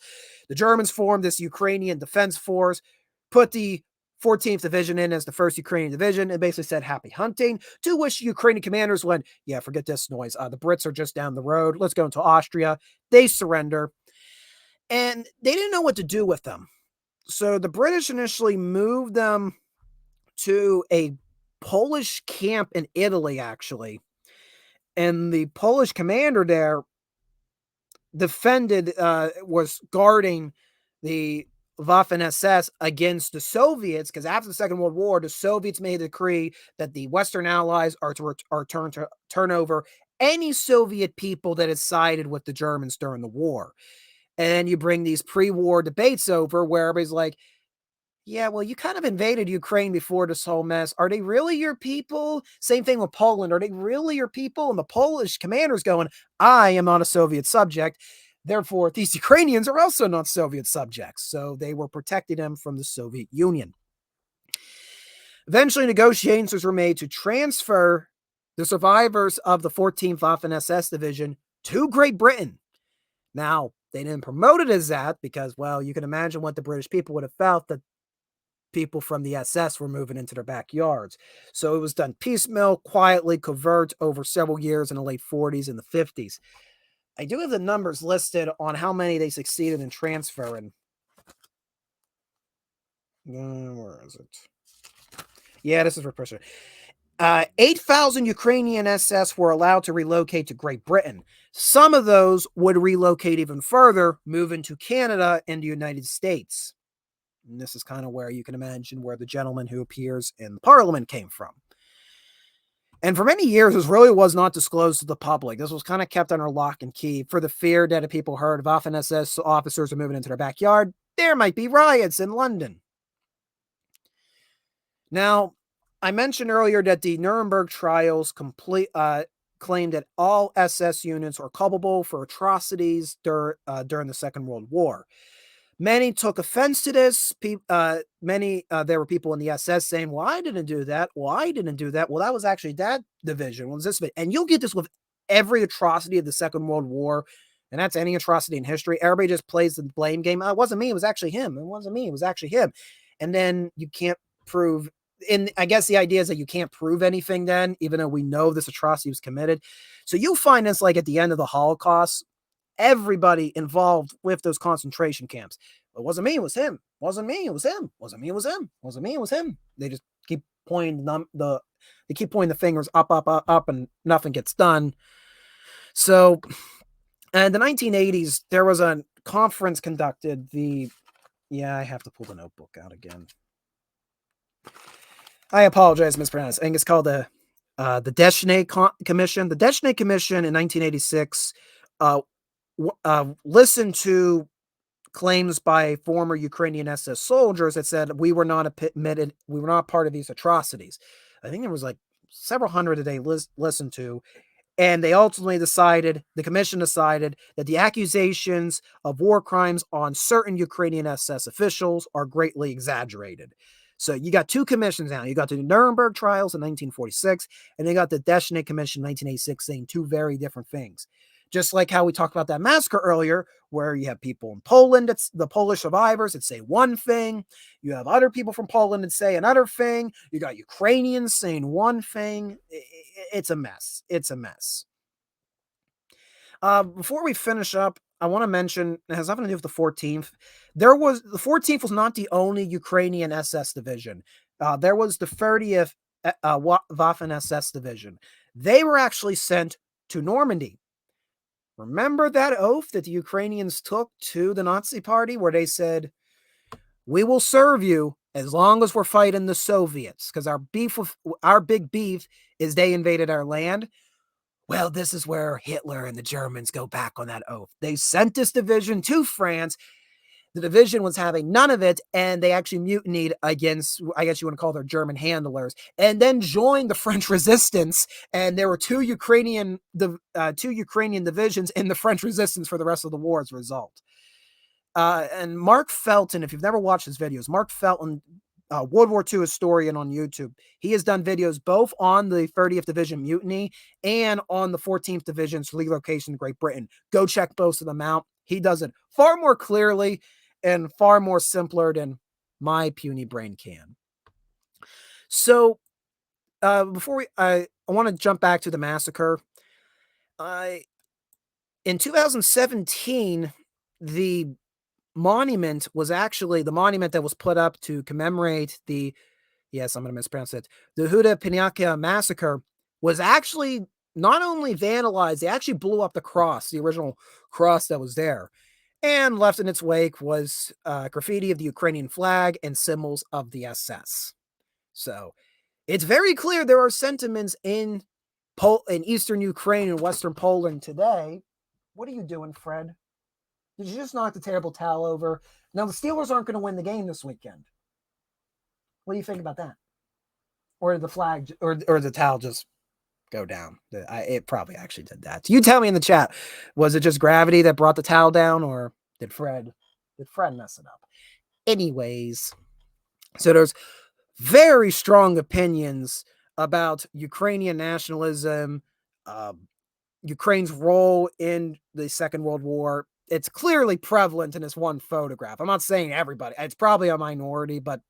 A: The Germans formed this Ukrainian Defense Force, put the 14th Division in as the 1st Ukrainian Division, and basically said happy hunting, to which Ukrainian commanders went, yeah, forget this noise. The Brits are just down the road. Let's go into Austria. They surrender. And they didn't know what to do with them. So the British initially moved them to a Polish camp in Italy, actually. And the Polish commander there was guarding the Waffen SS against the Soviets, because after the Second World War, the Soviets made a decree that the Western Allies are to turn over any Soviet people that had sided with the Germans during the war. And then you bring these pre-war debates over where everybody's like, yeah, well, you kind of invaded Ukraine before this whole mess. Are they really your people? Same thing with Poland. Are they really your people? And the Polish commander's going, I am not a Soviet subject. Therefore, these Ukrainians are also not Soviet subjects. So they were protecting them from the Soviet Union. Eventually, negotiations were made to transfer the survivors of the 14th Waffen SS Division to Great Britain. Now, they didn't promote it as that because, well, you can imagine what the British people would have felt that people from the SS were moving into their backyards. So it was done piecemeal, quietly, covert over several years in the late 40s and the 50s. I do have the numbers listed on how many they succeeded in transferring. Where is it? Yeah, this is for Prussia. 8,000 Ukrainian SS were allowed to relocate to Great Britain. Some of those would relocate even further, move into Canada and the United States. And this is kind of where you can imagine where the gentleman who appears in the Parliament came from. And for many years, this really was not disclosed to the public. This was kind of kept under lock and key for the fear that if people heard Waffen SS officers are moving into their backyard, there might be riots in London. Now, I mentioned earlier that the Nuremberg trials claimed that all SS units are culpable for atrocities during the Second World War. Many took offense to this. There were people in the SS saying, well, I didn't do that. Well, I didn't do that. Well, that was actually that division. Was this? And you'll get this with every atrocity of the Second World War. And that's any atrocity in history. Everybody just plays the blame game. It wasn't me. It was actually him. It wasn't me. It was actually him. And then you can't prove. And I guess the idea is that you can't prove anything then, even though we know this atrocity was committed. So you'll find this like at the end of the Holocaust. Everybody involved with those concentration camps. It wasn't me, it was him. Wasn't me, it was him. Wasn't me, it was him. Wasn't me, it was him. They just keep pointing the fingers up, and nothing gets done. So, in the 1980s, there was a conference conducted. I have to pull the notebook out again. I apologize, mispronounced. I think it's called the Deschnay Commission. The Deschnay Commission in 1986 listened to claims by former Ukrainian SS soldiers that said we were not admitted, we were not part of these atrocities. I think there was like several hundred that they listened to, and they ultimately decided, the commission decided, that the accusations of war crimes on certain Ukrainian SS officials are greatly exaggerated. So you got two commissions now. You got the Nuremberg trials in 1946, and you got the Deschnay Commission in 1986 saying two very different things. Just like how we talked about that massacre earlier, where you have people in Poland, it's the Polish survivors that say one thing. You have other people from Poland that say another thing. You got Ukrainians saying one thing. It's a mess. It's a mess. Before we finish up, I want to mention, it has nothing to do with the 14th. The 14th was not the only Ukrainian SS division. There was the 30th Waffen SS Division. They were actually sent to Normandy. Remember that oath that the Ukrainians took to the Nazi Party where they said, we will serve you as long as we're fighting the Soviets, because our big beef is they invaded our land. Well, this is where Hitler and the Germans go back on that oath. They sent this division to France. The division was having none of it, and they actually mutinied against, I guess you want to call their German handlers, and then joined the French resistance. And there were two Ukrainian divisions in the French resistance for the rest of the war as a result. And Mark Felton, if you've never watched his videos, Mark Felton, World War II historian on YouTube, he has done videos both on the 30th Division mutiny and on the 14th Division's relocation to Great Britain. Go check both of them out. He does it far more clearly and far more simpler than my puny brain can. So, before I want to jump back to the massacre. In 2017, the monument was actually the monument that was put up to commemorate the, yes, I'm going to mispronounce it, the Huda Pinyakia massacre was actually not only vandalized, they actually blew up the cross, the original cross that was there. And left in its wake was graffiti of the Ukrainian flag and symbols of the SS. So it's very clear there are sentiments in eastern Ukraine and western Poland today. What are you doing, Fred? Did you just knock the terrible towel over? Now, the Steelers aren't going to win the game this weekend. What do you think about that? Or did the flag or the towel just go down? It probably actually did that. So you tell me in the chat, was it just gravity that brought the towel down, or did Fred mess it up? Anyways, so there's very strong opinions about Ukrainian nationalism, Ukraine's role in the Second World War. It's clearly prevalent in this one photograph. I'm not saying everybody. It's probably a minority, but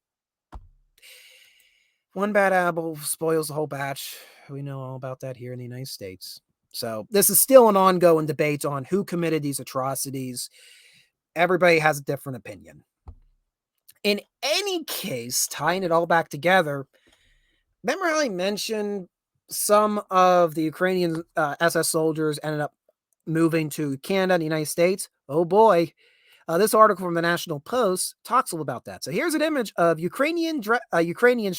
A: one bad apple spoils the whole batch. We know all about that here in the United States. So this is still an ongoing debate on who committed these atrocities. Everybody has a different opinion. In any case, tying it all back together, remember how I mentioned some of the Ukrainian SS soldiers ended up moving to Canada and the United States? Oh boy. This article from the National Post talks all about that. So here's an image of Ukrainians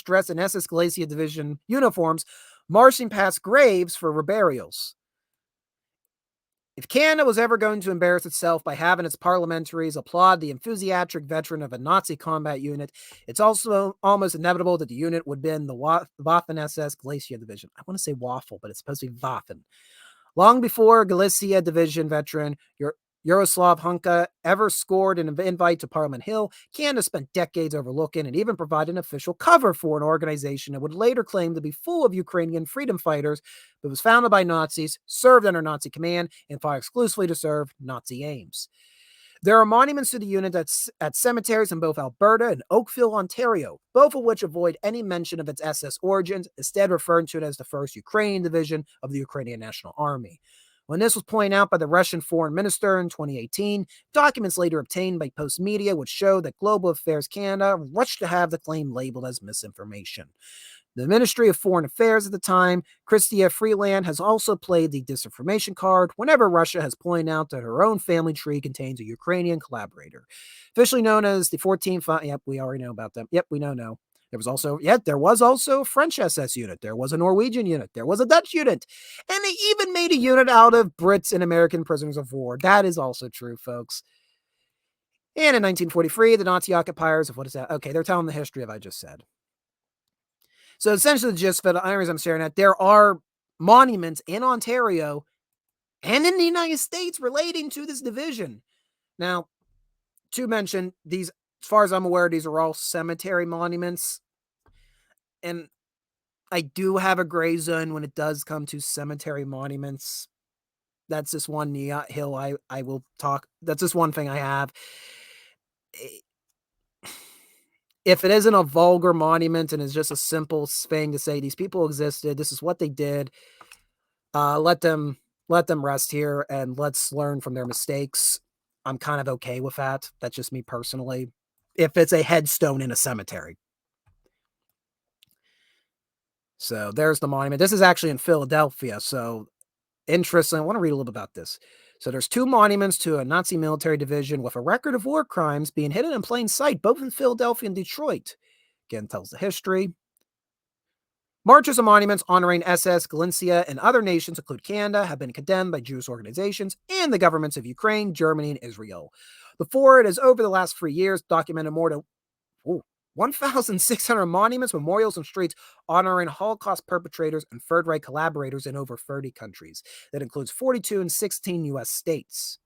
A: dressed in SS Galicia Division uniforms marching past graves for burials. If Canada was ever going to embarrass itself by having its parliamentaries applaud the enthusiastic veteran of a Nazi combat unit, it's also almost inevitable that the unit would be in the Waffen SS Galicia Division. I want to say Waffle, but it's supposed to be Waffen. Long before Galicia Division veteran Yaroslav Hunka ever scored an invite to Parliament Hill, Canada spent decades overlooking and even providing official cover for an organization that would later claim to be full of Ukrainian freedom fighters, but was founded by Nazis, served under Nazi command, and fought exclusively to serve Nazi aims. There are monuments to the unit at cemeteries in both Alberta and Oakville, Ontario, both of which avoid any mention of its SS origins, instead referring to it as the 1st Ukrainian Division of the Ukrainian National Army. When this was pointed out by the Russian foreign minister in 2018, documents later obtained by Post Media would show that Global Affairs Canada rushed to have the claim labeled as misinformation. The Ministry of Foreign Affairs at the time, Chrystia Freeland, has also played the disinformation card whenever Russia has pointed out that her own family tree contains a Ukrainian collaborator. Officially known as the 14th... Yep, we already know about them. Yep, we know. There was also a French SS unit. There was a Norwegian unit. There was a Dutch unit. And they even made a unit out of Brits and American prisoners of war. That is also true, folks. And in 1943, the Nazi occupiers of what is that? Okay, they're telling the history of what I just said. So essentially, the gist of the ironies I'm staring at, there are monuments in Ontario and in the United States relating to this division. Now, to mention, these, as far as I'm aware, these are all cemetery monuments. And I do have a gray zone when it does come to cemetery monuments. That's just one hill I will talk. That's just one thing I have. If it isn't a vulgar monument and is just a simple thing to say these people existed, this is what they did, let them rest here and let's learn from their mistakes. I'm kind of okay with that. That's just me personally. If it's a headstone in a cemetery. So there's the monument. This is actually in Philadelphia. So interesting. I want to read a little bit about this. So there's 2 monuments to a Nazi military division with a record of war crimes being hidden in plain sight, both in Philadelphia and Detroit. Again, tells the history. Marches and monuments honoring SS, Galicia, and other nations, including Canada, have been condemned by Jewish organizations and the governments of Ukraine, Germany, and Israel. The forward has, over the last 3 years, documented more than 1,600 monuments, memorials, and streets honoring Holocaust perpetrators and Third Reich collaborators in over 30 countries. That includes 42 and 16 U.S. states.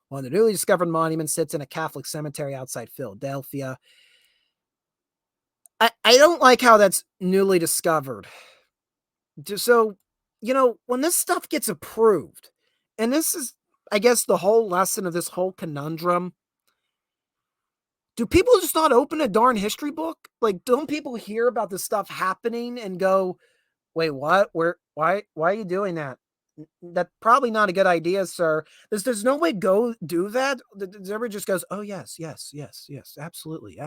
A: One of the newly discovered monuments sits in a Catholic cemetery outside Philadelphia. I don't like how that's newly discovered. So, when this stuff gets approved, and this is, I guess, the whole lesson of this whole conundrum, do people just not open a darn history book? Like, don't people hear about this stuff happening and go, wait, what? Why are you doing that? That's probably not a good idea, sir. There's no way go do that. Everybody just goes, oh, yes, absolutely.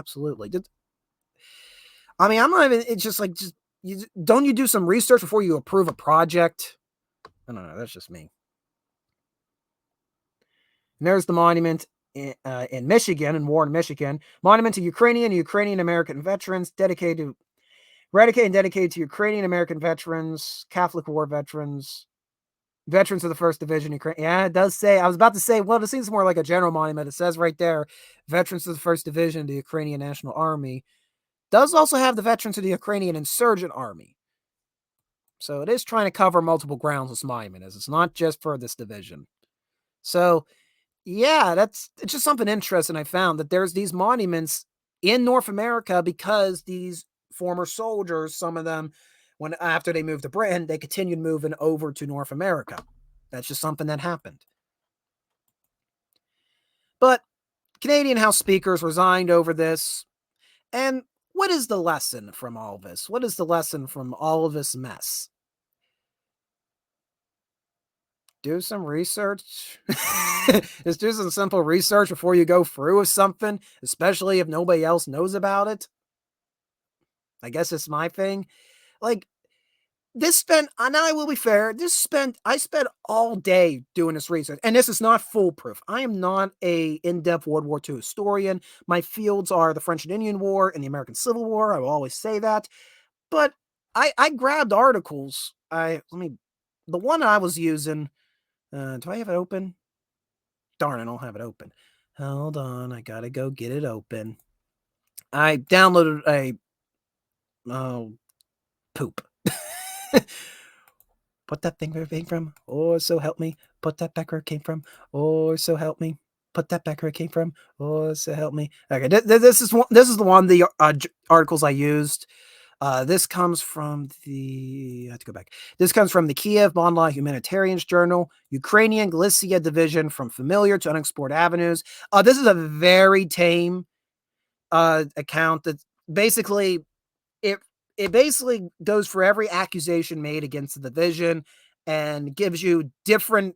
A: I mean, I'm not even, it's just like, don't you do some research before you approve a project? I don't know. That's just me. And there's the monument in Michigan, in Warren, Michigan. Monument to Ukrainian American veterans, dedicated to Ukrainian American veterans, Catholic War veterans, veterans of the 1st Division. Ukraine. Yeah, it does say, I was about to say, well, it seems more like a general monument. It says right there, veterans of the 1st Division of the Ukrainian National Army. Does also have the veterans of the Ukrainian Insurgent Army. So it is trying to cover multiple grounds, this monument is. It's not just for this division. So, yeah, it's just something interesting I found, that there's these monuments in North America because these former soldiers, some of them, after they moved to Britain, they continued moving over to North America. That's just something that happened. But Canadian House speakers resigned over this. And what is the lesson from all this? What is the lesson from all of this mess? do some research. Just do some simple research before you go through with something, especially if nobody else knows about it. I guess it's my thing. Like, this spent, and I will be fair, I spent all day doing this research, and this is not foolproof. I am not a in-depth World War II historian. My fields are the French and Indian War and the American Civil War. I will always say that. But I grabbed articles. The one I was using, do I have it open? Darn, I don't have it open. Hold on, I gotta go get it open. I downloaded oh, poop. Put that thing where it came from. Oh, so help me. Put that back where it came from. Oh, so help me. Put that back where it came from. Oh, so help me. Okay, this is the one the articles I used. This comes from I have to go back. This comes from the Kiev Monla Humanitarians Journal, Ukrainian Galicia Division from Familiar to Unexplored Avenues. This is a very tame account that basically it basically goes for every accusation made against the division and gives you different,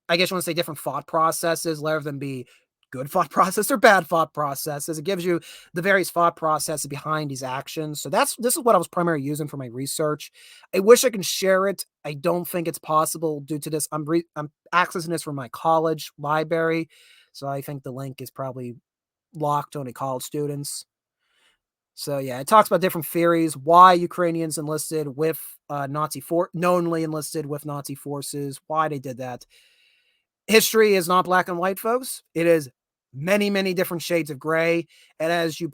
A: I guess you want to say different thought processes, rather than be good thought process or bad thought processes. It gives you the various thought processes behind these actions. So this is what I was primarily using for my research. I wish I can share it. I don't think it's possible due to this. I'm accessing this from my college library, so I think the link is probably locked to only college students. So yeah, it talks about different theories, why Ukrainians enlisted with knowingly enlisted with Nazi forces, why they did that. History is not black and white, folks. It is many, many different shades of gray. And as you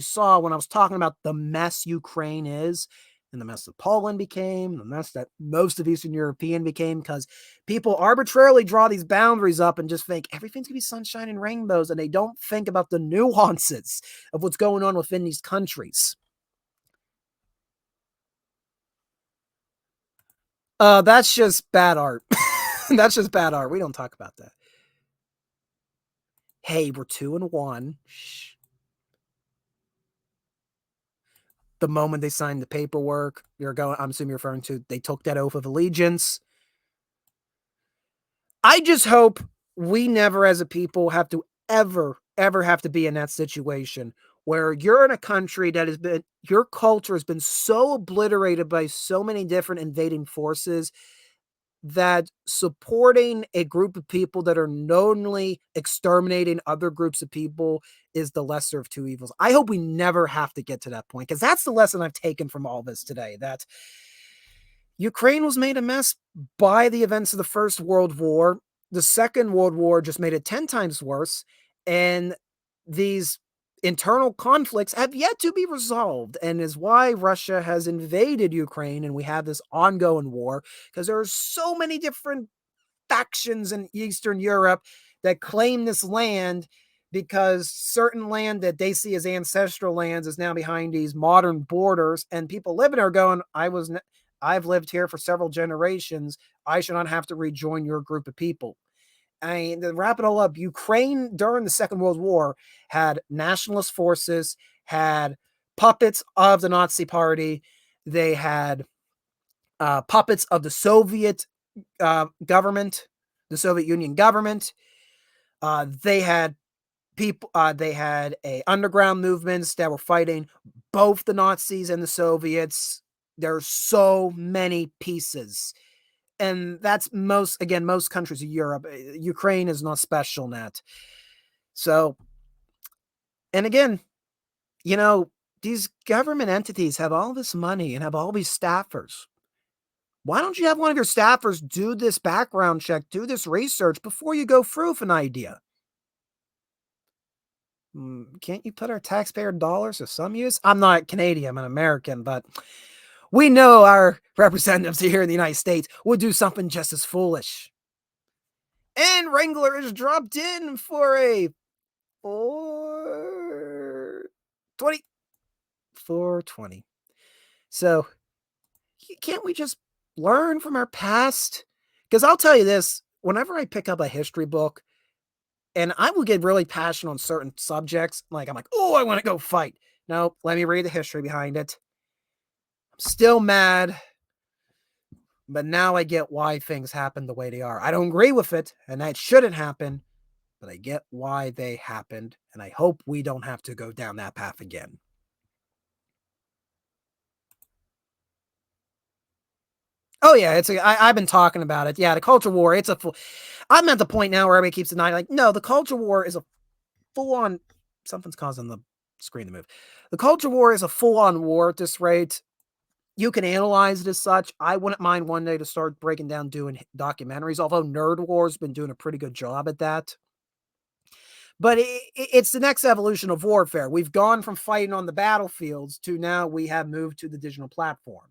A: saw when I was talking about the mess Ukraine is, and the mess that Poland became, the mess that most of Eastern European became, because people arbitrarily draw these boundaries up and just think everything's gonna be sunshine and rainbows, and they don't think about the nuances of what's going on within these countries. That's just bad art. That's just bad art. We don't talk about that. Hey, we're 2-1. Shh. The moment they signed the paperwork, I'm assuming you're referring to, they took that oath of allegiance. I just hope we never as a people have to ever have to be in that situation where you're in a country that your culture has been so obliterated by so many different invading forces that supporting a group of people that are knowingly exterminating other groups of people is the lesser of two evils. I hope we never have to get to that point, because that's the lesson I've taken from all this today, that Ukraine was made a mess by the events of the First World War. The Second World War just made it 10 times worse, and these internal conflicts have yet to be resolved, and is why Russia has invaded Ukraine and we have this ongoing war, because there are so many different factions in Eastern Europe that claim this land, because certain land that they see as ancestral lands is now behind these modern borders, and people living there going, I've lived here for several generations. I should not have to rejoin your group of people. I mean, to wrap it all up, Ukraine during the Second World War had nationalist forces, had puppets of the Nazi Party. They had puppets of the Soviet government, the Soviet Union government. They had people. They had underground movements that were fighting both the Nazis and the Soviets. There's so many pieces, and that's most countries of Europe. Ukraine is not special in that. So, and again, these government entities have all this money and have all these staffers. Why don't you have one of your staffers do this background check, do this research before you go through with an idea? Can't you put our taxpayer dollars to some use? I'm not Canadian, I'm an American, but we know our representatives here in the United States would do something just as foolish. And Wrangler is dropped in for a 420. 420. So, can't we just learn from our past? Because I'll tell you this, whenever I pick up a history book, and I will get really passionate on certain subjects, I'm like, oh, I want to go fight. No, let me read the history behind it. I'm still mad. But now I get why things happen the way they are. I don't agree with it, and that shouldn't happen, but I get why they happened, and I hope we don't have to go down that path again. Oh yeah, I've been talking about it. Yeah, the culture war. I'm at the point now where everybody keeps denying. Like, no, the culture war is a full-on. Something's causing the screen to move. The culture war is a full-on war at this rate. You can analyze it as such. I wouldn't mind one day to start breaking down doing documentaries. Although Nerd War's been doing a pretty good job at that. But it's the next evolution of warfare. We've gone from fighting on the battlefields to now we have moved to the digital platform.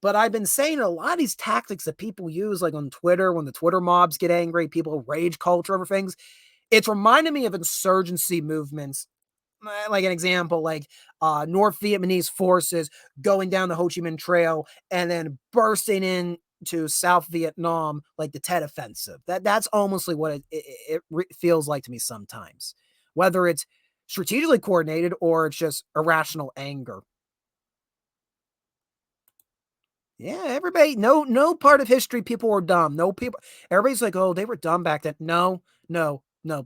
A: But I've been saying a lot of these tactics that people use, like on Twitter, when the Twitter mobs get angry, people rage culture over things. It's reminded me of insurgency movements. Like an example, like North Vietnamese forces going down the Ho Chi Minh Trail and then bursting into South Vietnam, like the Tet Offensive. That's almost like what it feels like to me sometimes, whether it's strategically coordinated or it's just irrational anger. Yeah, everybody, no part of history people were dumb. No people, everybody's like, oh, they were dumb back then. No.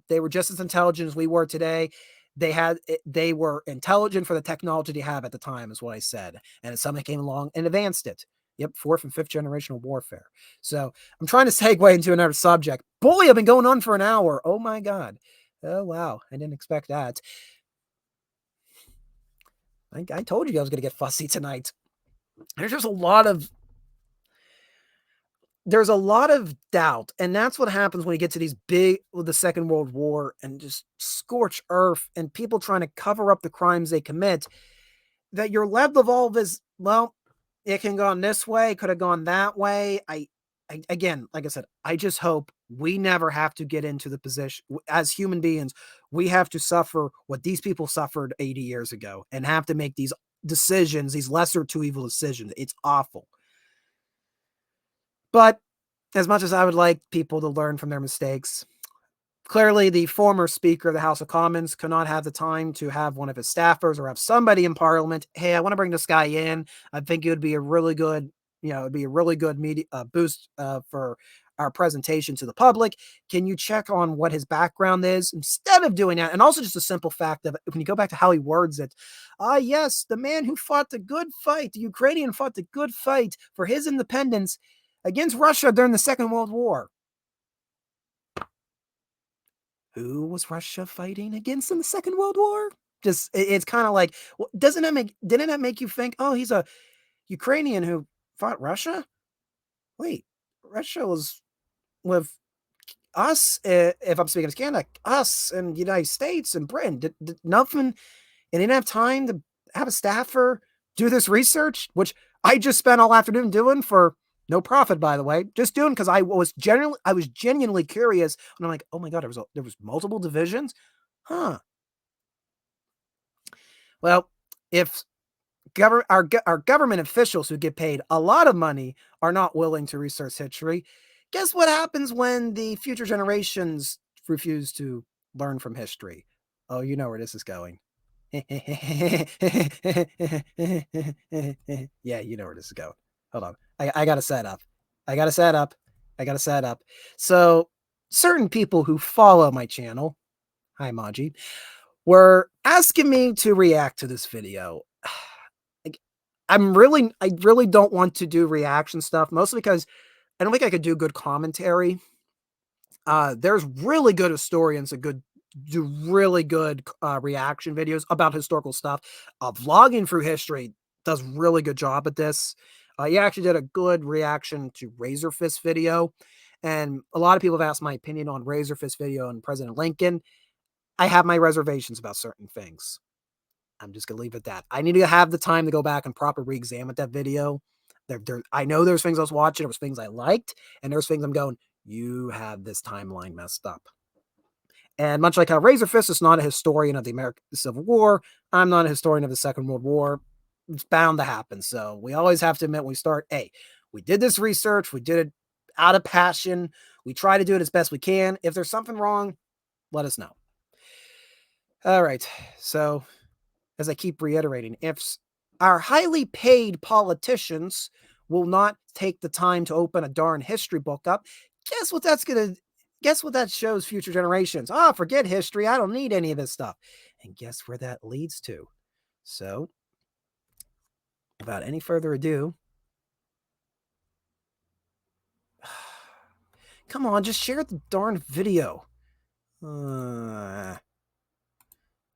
A: They were just as intelligent as we were today. They were intelligent for the technology they have at the time, is what I said. And somebody came along and advanced it. Yep, fourth and fifth generational warfare. So I'm trying to segue into another subject. Boy, I've been going on for an hour. Oh my God. Oh wow. I didn't expect that. I told you I was gonna get fussy tonight. There's just a lot of doubt, and that's what happens when you get to these big with the Second World War and just scorch earth and people trying to cover up the crimes they commit. That your level of all this, well, it can go on this way, could have gone that way. I again, like I said, I just hope we never have to get into the position as human beings. We have to suffer what these people suffered 80 years ago and have to make these decisions, these lesser two evil decisions. It's awful. But as much as I would like people to learn from their mistakes, clearly the former Speaker of the House of Commons could not have the time to have one of his staffers or have somebody in Parliament. Hey, I want to bring this guy in. I think it would be a really good, it'd be a really good media boost for our presentation to the public. Can you check on what his background is instead of doing that? And also just a simple fact of when you go back to how he words it, yes, the man who fought the good fight, the Ukrainian fought the good fight for his independence against Russia during the Second World War. Who was Russia fighting against in the Second World War? Just it's kind of like, didn't that make you think, oh, he's a Ukrainian who fought Russia? Wait, Russia was with us, if I'm speaking of Canada, us and the United States and Britain. Did nothing, and didn't have time to have a staffer do this research, which I just spent all afternoon doing for no profit, by the way, just doing because I was genuinely curious, and I'm like, oh my God, there was multiple divisions, huh? Well, if our government officials who get paid a lot of money are not willing to research history, guess what happens when the future generations refuse to learn from history? Oh, you know where this is going. Yeah, you know where this is going. Hold on. I got to set up. I got to set up. I got to set up. So, certain people who follow my channel, hi Maji, were asking me to react to this video. I really don't want to do reaction stuff, mostly because I don't think I could do good commentary. There's really good historians that do really good reaction videos about historical stuff. Vlogging through history does really good job at this. He actually did a good reaction to Razor Fist video, and a lot of people have asked my opinion on Razor Fist video and President Lincoln. I have my reservations about certain things. I'm just gonna leave it at that. I need to have the time to go back and proper re-examine that video. I know there's things I was watching, there was things I liked, and there's things I'm going, you have this timeline messed up. And much like how Razor Fist is not a historian of the American Civil War, I'm not a historian of the Second World War. It's bound to happen. So we always have to admit when we start, hey, we did this research, we did it out of passion, we try to do it as best we can. If there's something wrong, let us know. All right. So as I keep reiterating, if our highly paid politicians will not take the time to open a darn history book up, guess what that shows future generations? Ah, forget history. I don't need any of this stuff. And guess where that leads to? So, without any further ado, come on, just share the darn video.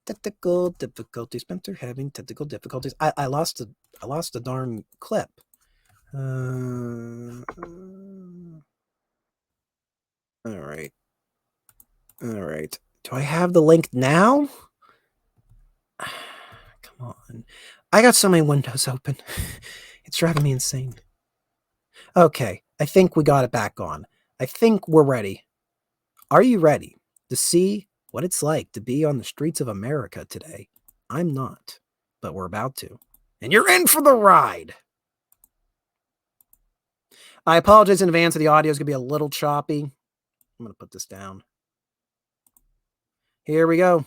A: Technical difficulties. Spencer having technical difficulties. I lost the darn clip. All right. Do I have the link now? Come on. I got so many windows open. It's driving me insane. Okay, I think we got it back on. I think we're ready. Are you ready to see what it's like to be on the streets of America today? I'm not, but we're about to. And you're in for the ride. I apologize in advance that the audio is going to be a little choppy. I'm going to put this down. Here we go.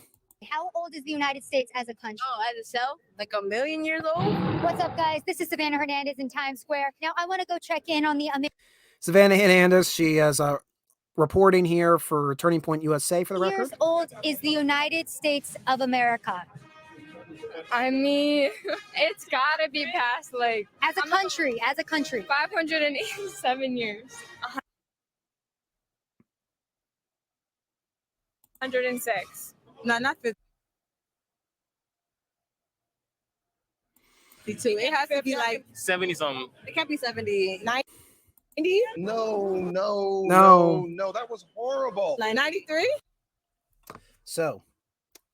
C: How old is the United States as a country?
D: Oh, as itself? Like a million years old?
C: What's up, guys? This is Savannah Hernandez in Times Square. Now, I want to go check in on the
A: Savannah Hernandez, she is reporting here for Turning Point USA for the record.
C: years old is the United States of America?
D: I mean, it's gotta be past like
C: As a country.
D: 587 years. 106.
E: No, not 52. It has to be like
F: 70 something.
E: it can't be 70. 90?
G: No, that was horrible.
E: Like 93?
A: So,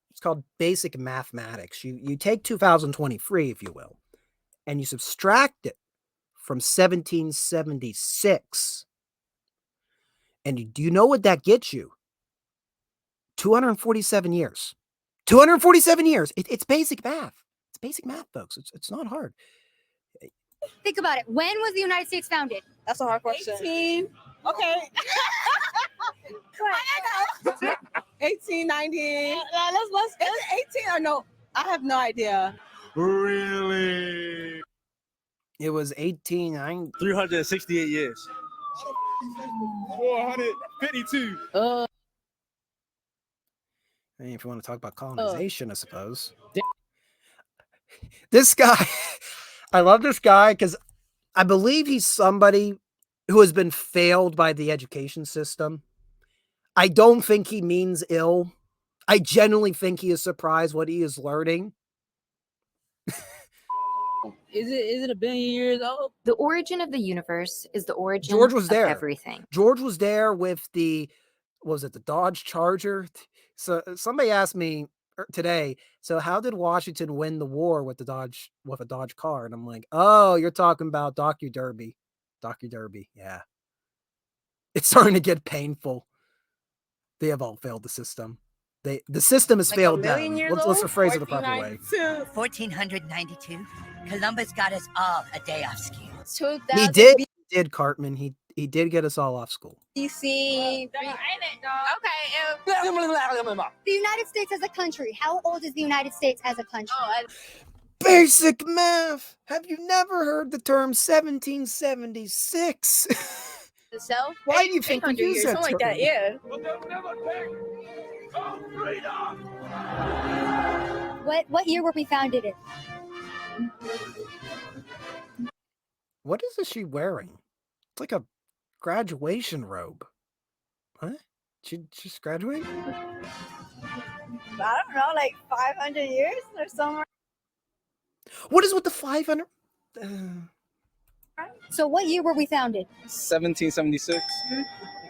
A: it's called basic mathematics. You take 2023, if you will, and you subtract it from 1776. And do you know what that gets you? 247 years. 247 years. It's basic math. It's basic math, folks. It's not hard.
C: Think about it. When was the United States founded?
E: That's a hard question. 18. Okay. I know. 1890. Let's 18 or no? I have no idea.
G: Really?
A: It was 1890.
F: 368 years.
G: 452.
A: If you want to talk about colonization, I suppose. This guy, I love this guy because I believe he's somebody who has been failed by the education system. I don't think he means ill. I genuinely think he is surprised what he is learning.
E: Is it a billion years old?
H: The origin of the universe is the origin
A: George was there.
H: of everything.
A: George was there with the, what was it, the Dodge Charger? So somebody asked me today, so how did Washington win the war with a Dodge car? And I'm like, oh, you're talking about Docu Derby. Yeah. It's starting to get painful. They have all failed the system. The system has
D: Like
A: failed
D: a million
A: them.
D: years
A: Let's
D: old?
A: rephrase it the proper way.
I: 1492, Columbus got us all a day off school.
D: 2000
A: He did, Cartman. He did get us all off school.
D: BC. Okay.
C: The United States as a country. How old is the United States as a country?
A: Basic math. Have you never heard the term 1776?
D: Itself?
A: Why do you think we
D: 800
A: use
D: years,
A: that
D: something like
A: term?
D: that, yeah.
C: What year were we founded in?
A: What is she wearing? It's like a graduation robe. What? She's graduating?
E: I don't know, like 500 years or somewhere.
A: What is with the 500?
C: So what year were we founded?
F: 1776. I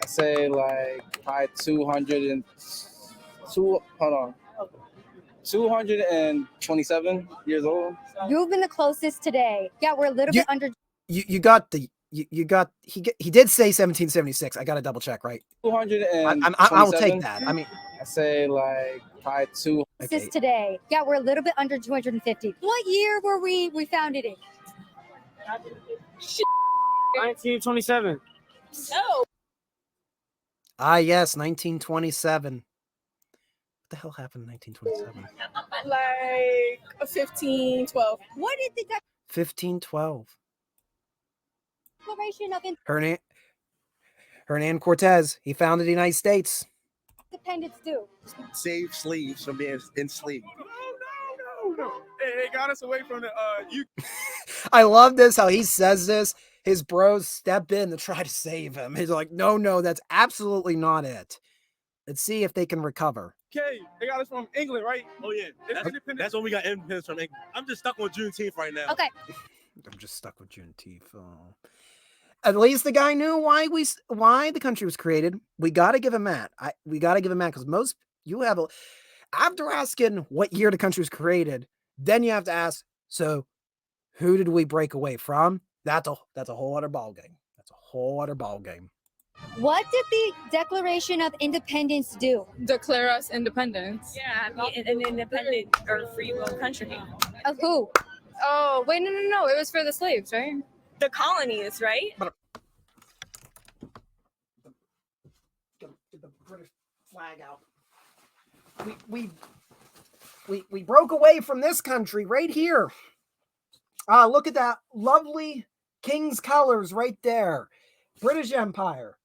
F: say like probably 227 years old.
C: You've been the closest today. Yeah, we're a little bit under.
A: You got the he did say 1776. I got to double check, right?
F: 227.
A: I will take that. I mean,
F: I say like probably two.
C: Closest today. Yeah, we're a little bit under 250. What year were we founded in?
F: 1927.
D: No.
A: yes, 1927. What the hell happened in 1927?
E: Like 15, 12.
C: What did the
A: 1512.
C: Declaration of
A: Hernan Cortez, he founded the United States.
C: Independence do?
G: Save slaves from being enslaved. No. They got us away from the
A: I love this, how he says this. His bros step in to try to save him. He's like, no, that's absolutely not it. Let's see if they can recover.
G: UK. They got us from England, right? Oh yeah, that's when we got independence from England. I'm just stuck on Juneteenth right now.
C: Okay.
A: I'm just stuck with Juneteenth. Oh. At least the guy knew why the country was created. We got to give him that. We got to give him that because after asking what year the country was created, then you have to ask, so who did we break away from? That's a whole other ball game. That's a whole other ball game.
C: What did the Declaration of Independence do?
D: Declare us independence.
E: Yeah, an independent or free will country.
C: Of who?
D: Oh, wait, no. It was for the slaves, right?
E: The colonies, right?
A: Get the British flag out. We broke away from this country right here. Look at that lovely king's colors right there. British Empire.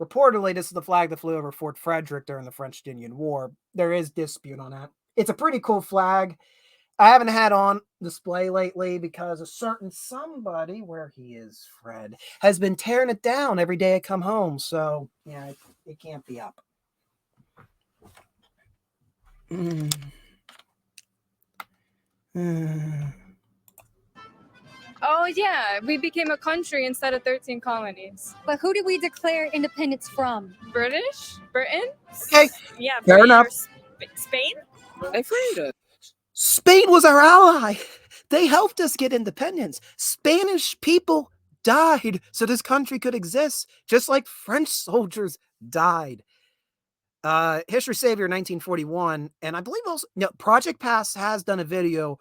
A: Reportedly, this is the flag that flew over Fort Frederick during the French-Indian War. There is dispute on that. It's a pretty cool flag. I haven't had on display lately because a certain somebody, where he is, Fred, has been tearing it down every day I come home. So, yeah, it can't be up.
D: Oh, yeah. We became a country instead of 13 colonies.
C: But who did we declare independence from?
D: British? Britain?
A: Okay,
E: Yeah.
A: fair enough.
E: Spain?
F: They freed us.
A: Spain was our ally. They helped us get independence. Spanish people died so this country could exist, just like French soldiers died. History Savior 1941, and I believe also Project Pass has done a video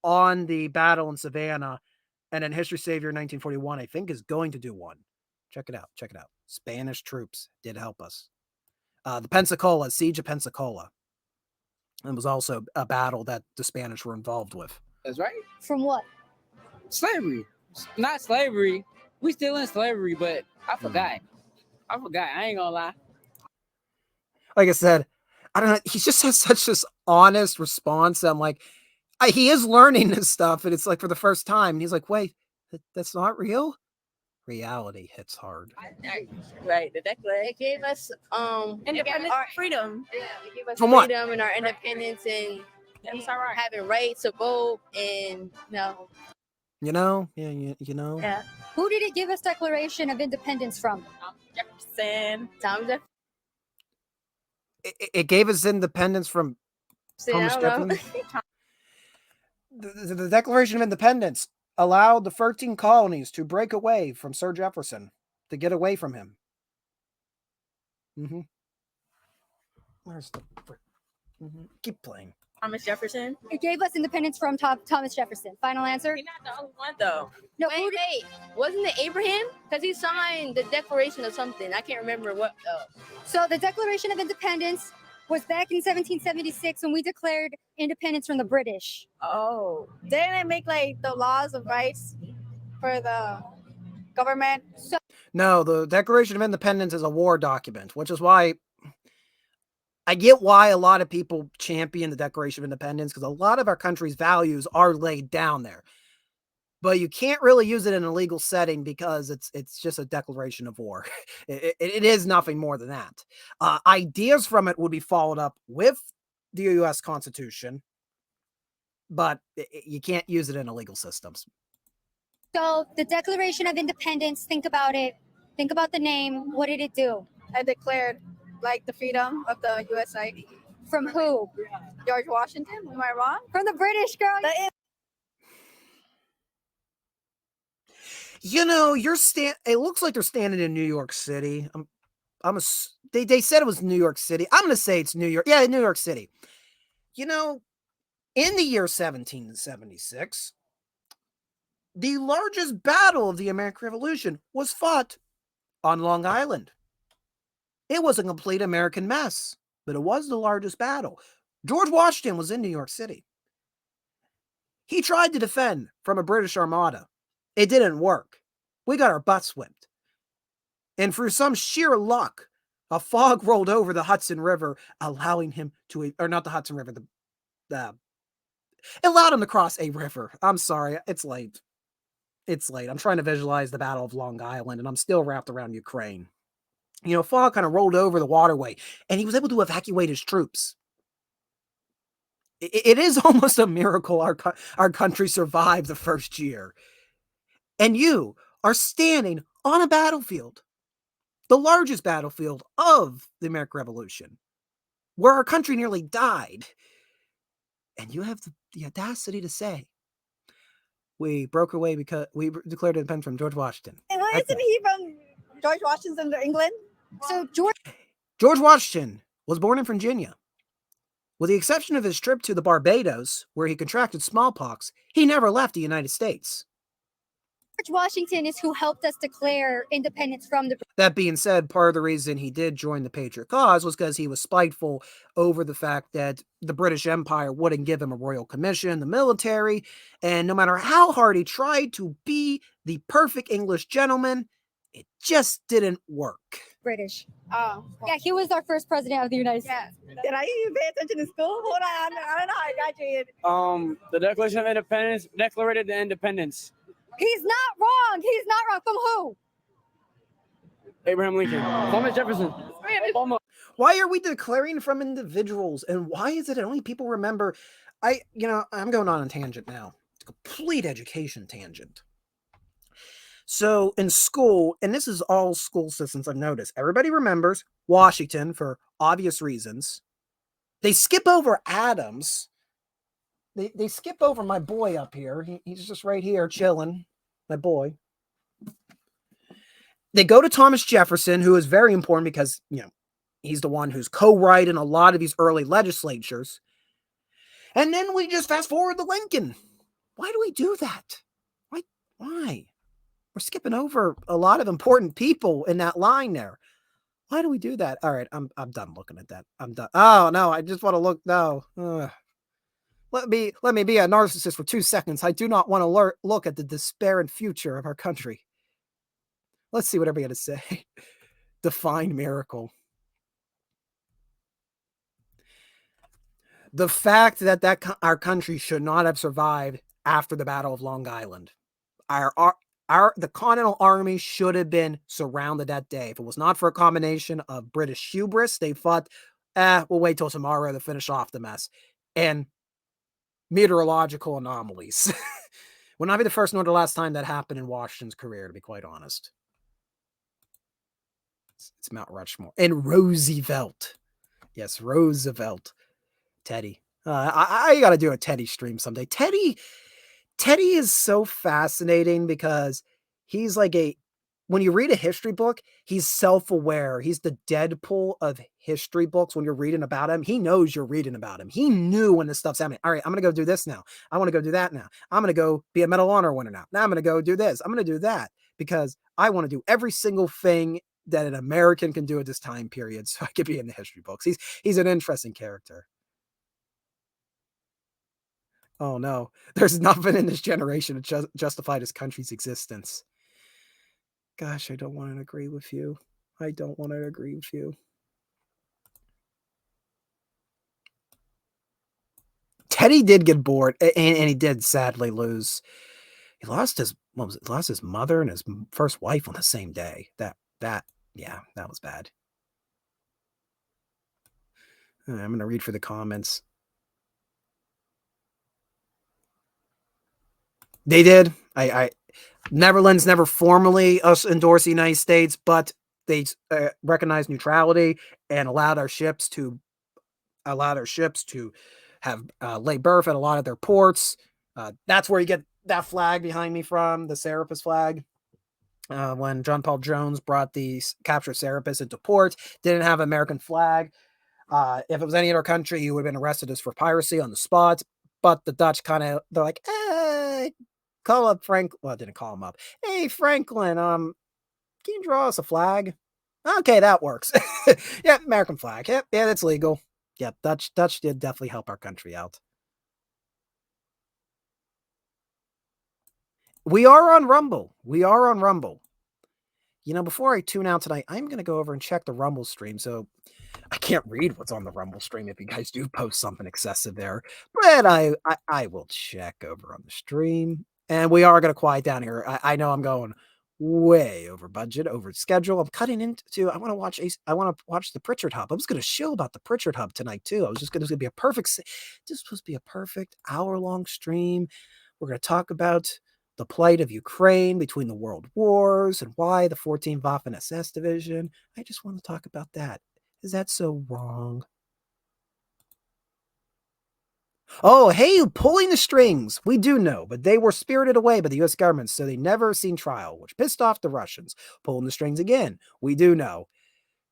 A: on the battle in Savannah, and then History Savior 1941, I think, is going to do one. Check it out. Spanish troops did help us. The Pensacola, Siege of Pensacola. It was also a battle that the Spanish were involved with.
F: That's right.
C: From what?
F: Slavery. Not slavery. We still in slavery, but I forgot. I ain't gonna lie.
A: Like I said, I don't know. He just has such this honest response. I'm like, he is learning this stuff, and it's like for the first time. And he's like, wait, that's not reality hits hard.
E: Right. The Declaration gave us independence, our freedom.
J: Yeah, it gave us
A: From what?
J: freedom and our independence and having rights to vote and
A: You know?
C: Yeah. Who did it give us Declaration of Independence from?
E: Jefferson.
J: Thomas Jefferson.
A: It gave us independence from Thomas
J: I don't know.
A: Jefferson. The Declaration of Independence allowed the 13 colonies to break away from Sir Jefferson, to get away from him. Where's the frick? Keep playing.
E: Thomas Jefferson.
C: It gave us independence from Thomas Jefferson. Final answer?
E: He's not the only one, though.
C: No,
J: Wait. Wasn't it Abraham? Because he signed the Declaration of something. I can't remember what.
C: So the Declaration of Independence was back in 1776 when we declared independence from the British.
E: Oh.
J: Didn't it make like the laws of rights for the government?
A: No, the Declaration of Independence is a war document, which is why I get why a lot of people champion the Declaration of Independence, because a lot of our country's values are laid down there. But you can't really use it in a legal setting because it's just a declaration of war. It is nothing more than that. Ideas from it would be followed up with the U.S. Constitution, but you can't use it in illegal systems.
C: So the Declaration of Independence, think about it. Think about the name. What did it do?
J: I declared like the freedom of the USA.
C: From who?
J: George Washington. Am I wrong?
C: From the British, girl.
A: It looks like they're standing in New York City. They said it was New York City. I'm going to say it's New York. Yeah, New York City. In the year 1776, the largest battle of the American Revolution was fought on Long Island. It was a complete American mess, but it was the largest battle. George Washington was in New York City. He tried to defend from a British armada. It didn't work. We got our butts whipped. And through some sheer luck, a fog rolled over the Hudson River, allowing him to, or not the Hudson River, it allowed him to cross a river. I'm sorry, it's late. It's late. I'm trying to visualize the Battle of Long Island, and I'm still wrapped around Ukraine. You know, fog kind of rolled over the waterway, and he was able to evacuate his troops. It is almost a miracle our country survived the first year. And you are standing on a battlefield, the largest battlefield of the American Revolution, where our country nearly died. And you have the audacity to say, we broke away because we declared independence from George Washington.
E: And why isn't he from George Washington to England?
C: So
A: George Washington was born in Virginia. With the exception of his trip to the Barbados, where he contracted smallpox, he never left the United States.
C: George Washington is who helped us declare independence from the.
A: That being said, part of the reason he did join the Patriot cause was because he was spiteful over the fact that the British Empire wouldn't give him a royal commission, the military, and no matter how hard he tried to be the perfect English gentleman, it just didn't work.
C: British.
E: Oh.
C: Yeah, he was our first president of the United States.
E: Did I even pay attention in school? Hold on. I don't know. I graduated.
F: The Declaration of Independence declared the independence.
C: He's not wrong. He's not wrong. From who?
F: Abraham Lincoln. Thomas Jefferson. Obama.
A: Why are we declaring from individuals? And why is it that only people remember? I'm going on a tangent now. It's a complete education tangent. So in school, and this is all school systems I've noticed, everybody remembers Washington for obvious reasons. They skip over Adams. They skip over my boy up here. He's just right here chilling, my boy. They go to Thomas Jefferson, who is very important because, he's the one who's co-writing a lot of these early legislatures. And then we just fast forward to Lincoln. Why do we do that? Why? We're skipping over a lot of important people in that line there. Why do we do that? All right, I'm done looking at that. I'm done. Oh, no, I just want to look. No. Let me be a narcissist for 2 seconds. I do not want to look at the despair and future of our country. Let's see what everybody had to say. Define miracle. The fact that our country should not have survived after the Battle of Long Island. The Continental Army should have been surrounded that day. If it was not for a combination of British hubris, they thought, we'll wait till tomorrow to finish off the mess. And meteorological anomalies. Will not be the first nor the last time that happened in Washington's career, to be quite honest. It's Mount Rushmore. And Roosevelt. Yes, Roosevelt. Teddy. I got to do a Teddy stream someday. Teddy is so fascinating because he's like when you read a history book, he's self-aware. He's the Deadpool of history books. When you're reading about him, he knows you're reading about him. He knew when this stuff's happening. All right, I'm going to go do this now. I want to go do that now. I'm going to go be a Medal of Honor winner now. Now I'm going to go do this. I'm going to do that because I want to do every single thing that an American can do at this time period so I could be in the history books. He's an interesting character. Oh no, there's nothing in this generation to justify this country's existence. Gosh, I don't want to agree with you. I don't want to agree with you. Teddy did get bored, and he did sadly lose. He lost his mother and his first wife on the same day. That was bad. I'm going to read for the comments. They did. Netherlands never formally endorsed the United States, but they recognized neutrality and allowed our ships to have lay berth at a lot of their ports. That's where you get that flag behind me from, the Serapis flag. When John Paul Jones brought the captured Serapis into port, didn't have an American flag. If it was any other country, you would have been arrested as for piracy on the spot. But the Dutch they're like, call up Frank. Well, I didn't call him up. Hey, Franklin, can you draw us a flag? Okay, that works. Yeah, American flag. Yeah, that's legal. Yeah, Dutch did definitely help our country out. We are on Rumble. We are on Rumble. You know, before I tune out tonight, I'm going to go over and check the Rumble stream. So I can't read what's on the Rumble stream if you guys do post something excessive there. But I will check over on the stream. And we are going to quiet down here. I know I'm going way over budget, over schedule. I'm cutting into, I want to watch the Pritchard Hub. I was going to show about the Pritchard Hub tonight too. I was just going to be a perfect, just supposed to be a perfect hour-long stream. We're going to talk about the plight of Ukraine between the world wars and why the 14th Waffen SS Division. I just want to talk about that. Is that so wrong? Oh, hey, pulling the strings. We do know, but they were spirited away by the U.S. government, so they never seen trial, which pissed off the Russians. Pulling the strings again. We do know.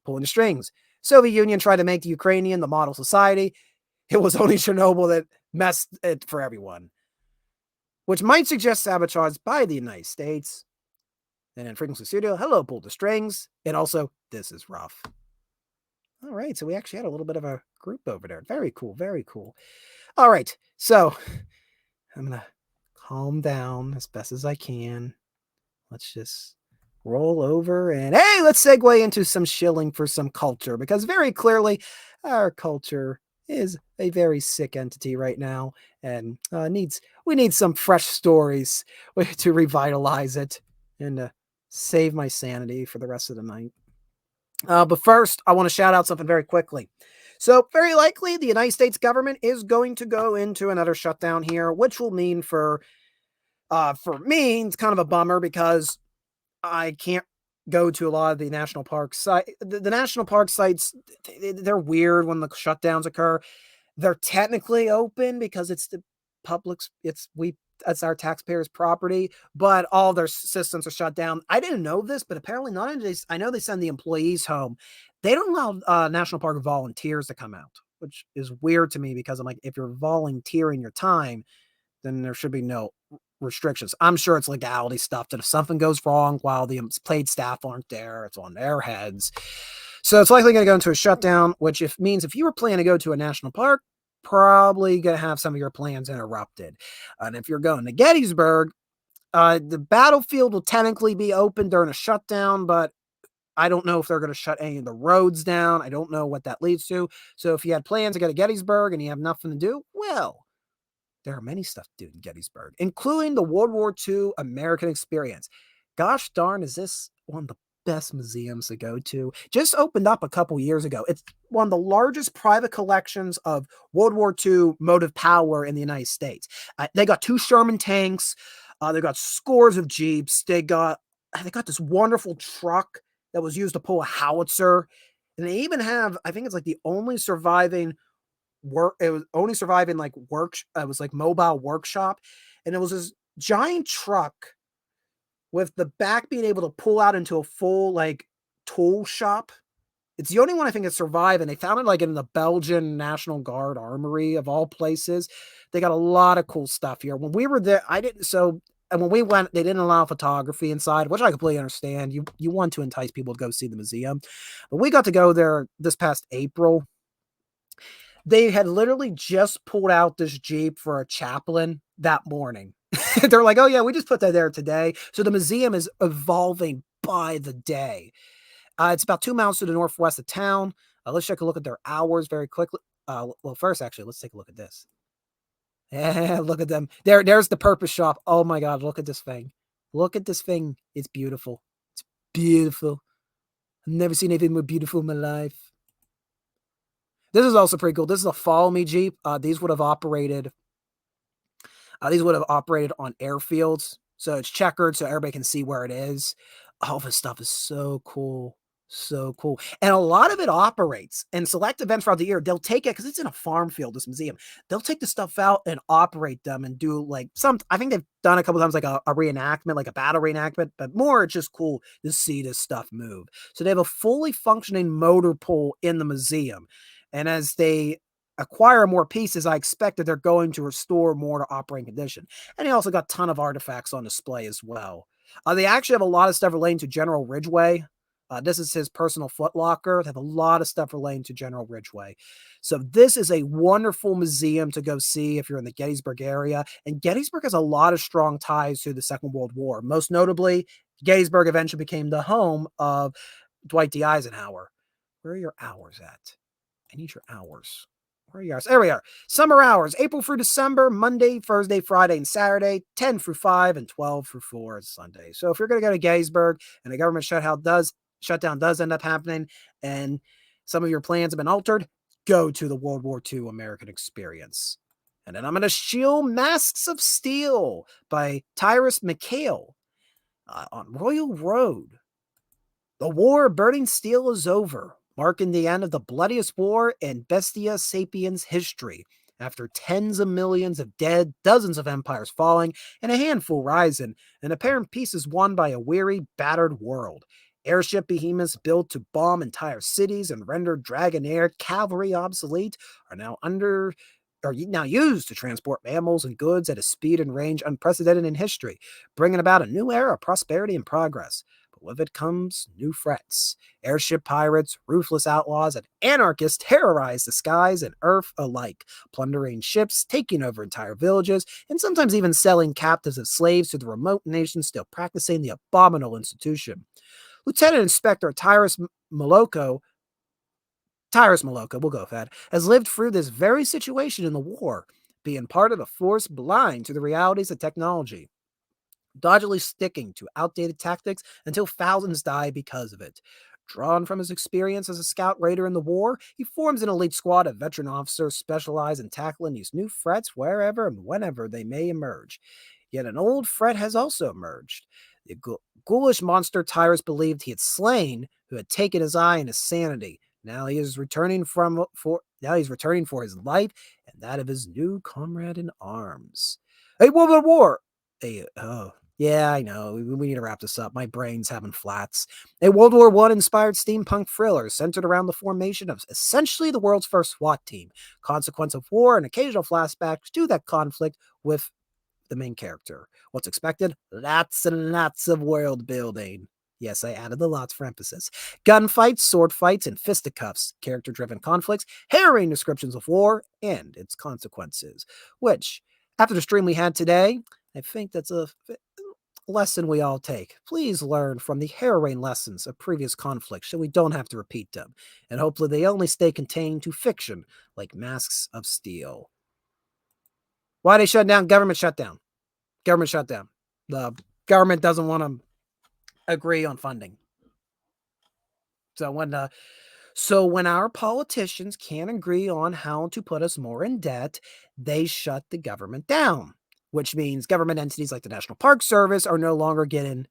A: Pulling the strings. Soviet Union tried to make the Ukrainian the model society. It was only Chernobyl that messed it for everyone, which might suggest sabotage by the United States. And in Frequency Studio, hello, pull the strings. And also, this is rough. All right, so we actually had a little bit of a group over there. Very cool, very cool. All right, so I'm going to calm down as best as I can. Let's just roll over and, hey, let's segue into some shilling for some culture, because very clearly our culture is a very sick entity right now, and we need some fresh stories to revitalize it and save my sanity for the rest of the night. But first, I want to shout out something very quickly. So very likely the United States government is going to go into another shutdown here, which will mean for me, it's kind of a bummer because I can't go to a lot of the national park sites. The national park sites, they're weird when the shutdowns occur. They're technically open because it's the public's, that's our taxpayers' property, but all their systems are shut down. I didn't know this, but apparently not only I know they send the employees home. They don't allow national park volunteers to come out, which is weird to me because I'm like, if you're volunteering your time, then there should be no restrictions. I'm sure it's legality stuff that if something goes wrong while the paid staff aren't there, it's on their heads. So it's likely going to go into a shutdown, which means if you were planning to go to a national park, probably going to have some of your plans interrupted. And if you're going to Gettysburg, the battlefield will technically be open during a shutdown, but I don't know if they're going to shut any of the roads down. I don't know what that leads to. So if you had plans to go to Gettysburg and you have nothing to do, well, there are many stuff to do in Gettysburg, including the World War II American experience. Gosh darn, is this one of the best museums to go to? Just opened up a couple years ago. It's one of the largest private collections of World War II motive power in the United States. They got 2 Sherman tanks. They got scores of Jeeps. They got this wonderful truck that was used to pull a howitzer. And they even have, I think it's like the only surviving like mobile workshop. And it was this giant truck with the back being able to pull out into a full like tool shop. It's the only one I think that survived, and they found it like in the Belgian National Guard Armory of all places. They got a lot of cool stuff here. When we were there, and when we went, they didn't allow photography inside, which I completely understand. You want to entice people to go see the museum. But we got to go there this past April. They had literally just pulled out this Jeep for a chaplain that morning. They're like, oh yeah, we just put that there today. So the museum is evolving by the day. It's about 2 miles to the northwest of town. Let's take a look at their hours very quickly. Well, first, actually, let's take a look at this. Yeah, look at them. There's the purpose shop. Oh my God, look at this thing. Look at this thing. It's beautiful. It's beautiful. I've never seen anything more beautiful in my life. This is also pretty cool. This is a Follow Me Jeep. These would have operated on airfields. So it's checkered so everybody can see where it is. All this stuff is so cool. So cool. And a lot of it operates in select events throughout the year. They'll take it because it's in a farm field, this museum. They'll take the stuff out and operate them and do like I think they've done a couple times like a reenactment, like a battle reenactment, but more it's just cool to see this stuff move. So they have a fully functioning motor pool in the museum. And as they acquire more pieces, I expect that they're going to restore more to operating condition. And they also got a ton of artifacts on display as well. They actually have a lot of stuff relating to General Ridgway. This is his personal footlocker. They have a lot of stuff relating to General Ridgway. So this is a wonderful museum to go see if you're in the Gettysburg area. And Gettysburg has a lot of strong ties to the Second World War. Most notably, Gettysburg eventually became the home of Dwight D. Eisenhower. Where are your hours at? I need your hours. Where are your hours? There we are. Summer hours, April through December, Monday, Thursday, Friday, and Saturday, 10 through 5 and 12 through 4 is Sunday. So if you're going to go to Gettysburg and the government shutdown does end up happening and some of your plans have been altered, go to the World War II American experience. And then I'm going to shield Masks of Steel by Tyrus McHale on Royal Road. The war of burning steel is over, marking the end of the bloodiest war in Bestia Sapiens history. After tens of millions of dead, dozens of empires falling, and a handful rising, an apparent peace is won by a weary, battered world. Airship behemoths built to bomb entire cities and render Dragonair cavalry obsolete are now used to transport mammals and goods at a speed and range unprecedented in history, bringing about a new era of prosperity and progress. But with it comes new threats. Airship pirates, ruthless outlaws, and anarchists terrorize the skies and earth alike, plundering ships, taking over entire villages, and sometimes even selling captives as slaves to the remote nations still practicing the abominable institution. Lieutenant Inspector Tyrus Moloko, we'll go with that, has lived through this very situation in the war, being part of a force blind to the realities of technology, doggedly sticking to outdated tactics until thousands die because of it. Drawn from his experience as a scout raider in the war, he forms an elite squad of veteran officers specialized in tackling these new threats wherever and whenever they may emerge. Yet an old threat has also emerged. The ghoulish monster Tyrus believed he had slain, who had taken his eye and his sanity. Now he's returning for his life and that of his new comrade in arms. Hey, war! Yeah, I know. We need to wrap this up. My brain's having flats. A World War I inspired steampunk thriller centered around the formation of essentially the world's first SWAT team, consequence of war, and occasional flashbacks to that conflict with the main character. What's expected? Lots and lots of world building. Yes, I added the lots for emphasis. Gunfights, sword fights, and fisticuffs, character-driven conflicts, harrowing descriptions of war and its consequences. Which, after the stream we had today, I think that's a lesson we all take. Please learn from the harrowing lessons of previous conflicts so we don't have to repeat them. And hopefully they only stay contained to fiction, like Masks of Steel. Why they shut down? Government shutdown. Government shutdown. The government doesn't want to agree on funding. So when our politicians can't agree on how to put us more in debt, they shut the government down, which means government entities like the National Park Service are no longer getting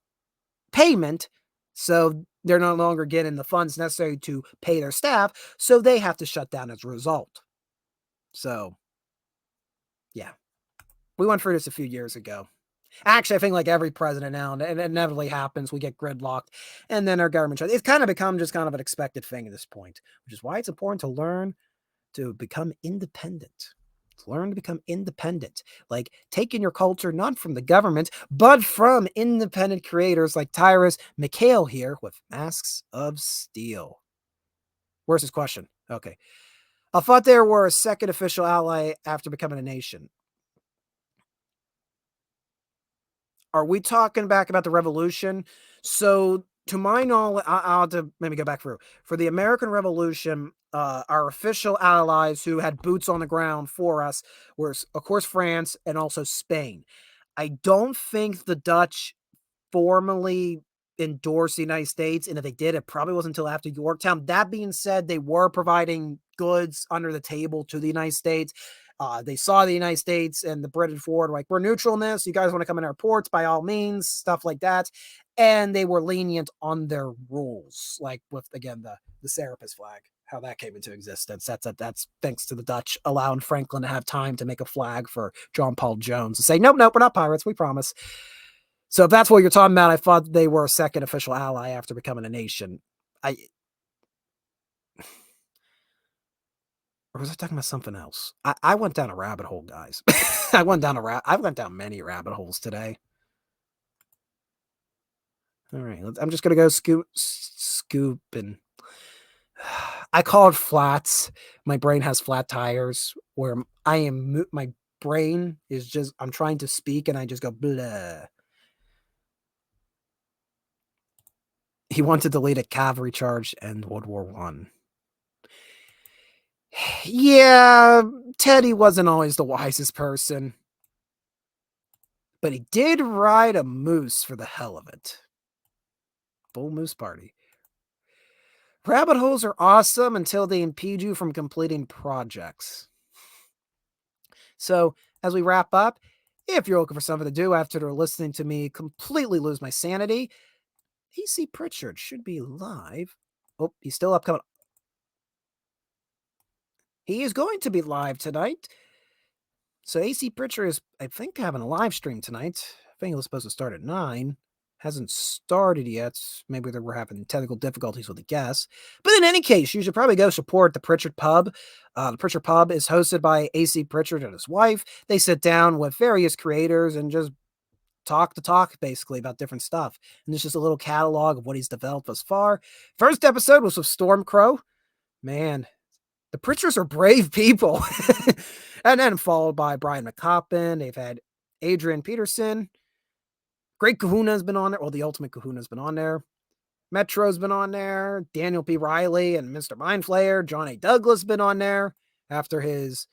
A: payment. So they're no longer getting the funds necessary to pay their staff. So they have to shut down as a result. So, yeah. We went through this a few years ago. Actually, I think like every president now, and it inevitably happens, we get gridlocked, and then our government shut. It's kind of become just kind of an expected thing at this point, which is why it's important to learn to become independent. Learn to become independent. Like taking your culture not from the government, but from independent creators like Tyrus McHale here with Masks of Steel. Where's his question? Okay. I thought they were a second official ally after becoming a nation. Are we talking back about the revolution? So, to my knowledge, I'll have to maybe go back through. For the American Revolution, our official allies who had boots on the ground for us were, of course, France and also Spain. I don't think the Dutch formally endorsed the United States, and if they did, it probably wasn't until after Yorktown. That being said, they were providing goods under the table to the United States. They saw the United States and the British forward, like, we're neutral in this. You guys want to come in our ports, by all means, stuff like that. And they were lenient on their rules, like with, again, the Serapis flag, how that came into existence. That's thanks to the Dutch allowing Franklin to have time to make a flag for John Paul Jones to say, nope, we're not pirates, we promise. So if that's what you're talking about, I thought they were a second official ally after becoming a nation. Or was I talking about something else? I went down a rabbit hole, guys. I went down many rabbit holes today. All right, I'm just gonna go scooping. I call it flats. My brain has flat tires where my brain is just, I'm trying to speak and I just go blah. He wanted to lead a cavalry charge and World War I. Yeah, Teddy wasn't always the wisest person, but he did ride a moose for the hell of it. Bull moose party. Rabbit holes are awesome until they impede you from completing projects. So, as we wrap up, if you're looking for something to do after listening to me completely lose my sanity, AC Pritchard should be live. Oh, he's still upcoming. He is going to be live tonight. So AC Pritchard is, I think, having a live stream tonight. I think it was supposed to start at 9. Hasn't started yet. Maybe they were having technical difficulties with the guests. But in any case, you should probably go support the Pritchard Pub. The Pritchard Pub is hosted by AC Pritchard and his wife. They sit down with various creators and just talk, basically, about different stuff. And there's just a little catalog of what he's developed thus far. First episode was with Stormcrow. Man, the Pritchards are brave people. And then followed by Brian McCoppin. They've had Adrian Peterson. Great Kahuna's been on there. Well, the Ultimate Kahuna's been on there. Metro's been on there. Daniel P. Riley and Mr. Mindflayer. John A. Douglas been on there after his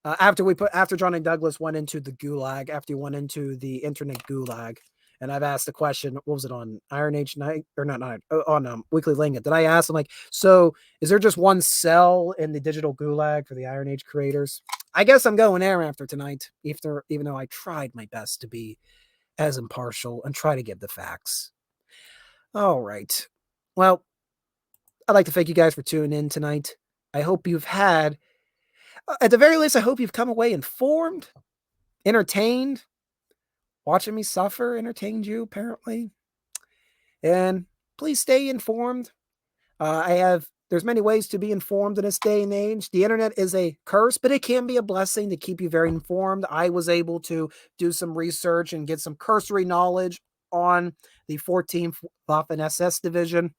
A: after John A. Douglas went into the gulag, after he went into the internet gulag. And I've asked the question, what was it on Iron Age Night? Or not Night, on Weekly Link. Did I ask him, like, so is there just one cell in the digital gulag for the Iron Age creators? I guess I'm going there after tonight, even though I tried my best to be as impartial and try to give the facts. All right. Well, I'd like to thank you guys for tuning in tonight. I hope you've had, at the very least, I hope you've come away informed, entertained. Watching me suffer entertained you, apparently. And please stay informed. There's many ways to be informed in this day and age. The internet is a curse, but it can be a blessing to keep you very informed. I was able to do some research and get some cursory knowledge on the 14th Waffen SS Division.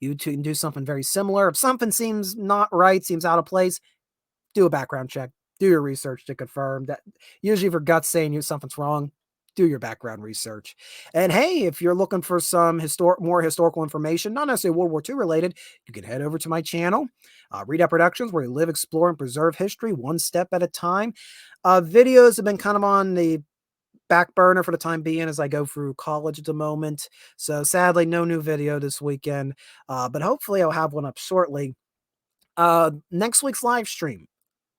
A: You can do something very similar. If something seems not right, seems out of place, do a background check. Do your research to confirm that. Usually if your gut's saying something's wrong, do your background research. And hey, if you're looking for some more historical information, not necessarily World War II related, you can head over to my channel, Read Up Productions, where we live, explore, and preserve history one step at a time. Videos have been kind of on the back burner for the time being as I go through college at the moment. So sadly, no new video this weekend, but hopefully I'll have one up shortly. Next week's live stream,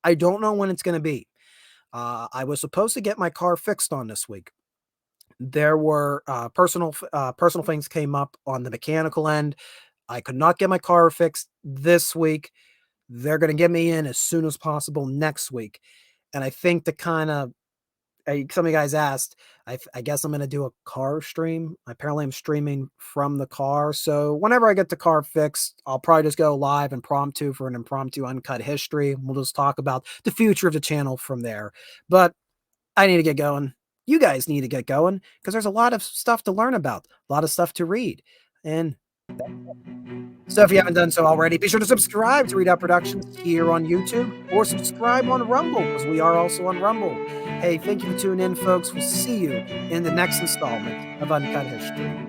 A: I don't know when it's going to be. I was supposed to get my car fixed on this week. There were personal things came up on the mechanical end. I could not get my car fixed this week. They're going to get me in as soon as possible next week. And I think the kind of, some of you guys asked, I guess I'm going to do a car stream. Apparently I'm streaming from the car. So whenever I get the car fixed, I'll probably just go live impromptu for an impromptu uncut history. We'll just talk about the future of the channel from there. But I need to get going. You guys need to get going because there's a lot of stuff to learn about, a lot of stuff to read. And so if you haven't done so already, be sure to subscribe to Read Up Productions here on YouTube or subscribe on Rumble because we are also on Rumble. Hey, thank you for tuning in, folks. We'll see you in the next installment of Uncut History.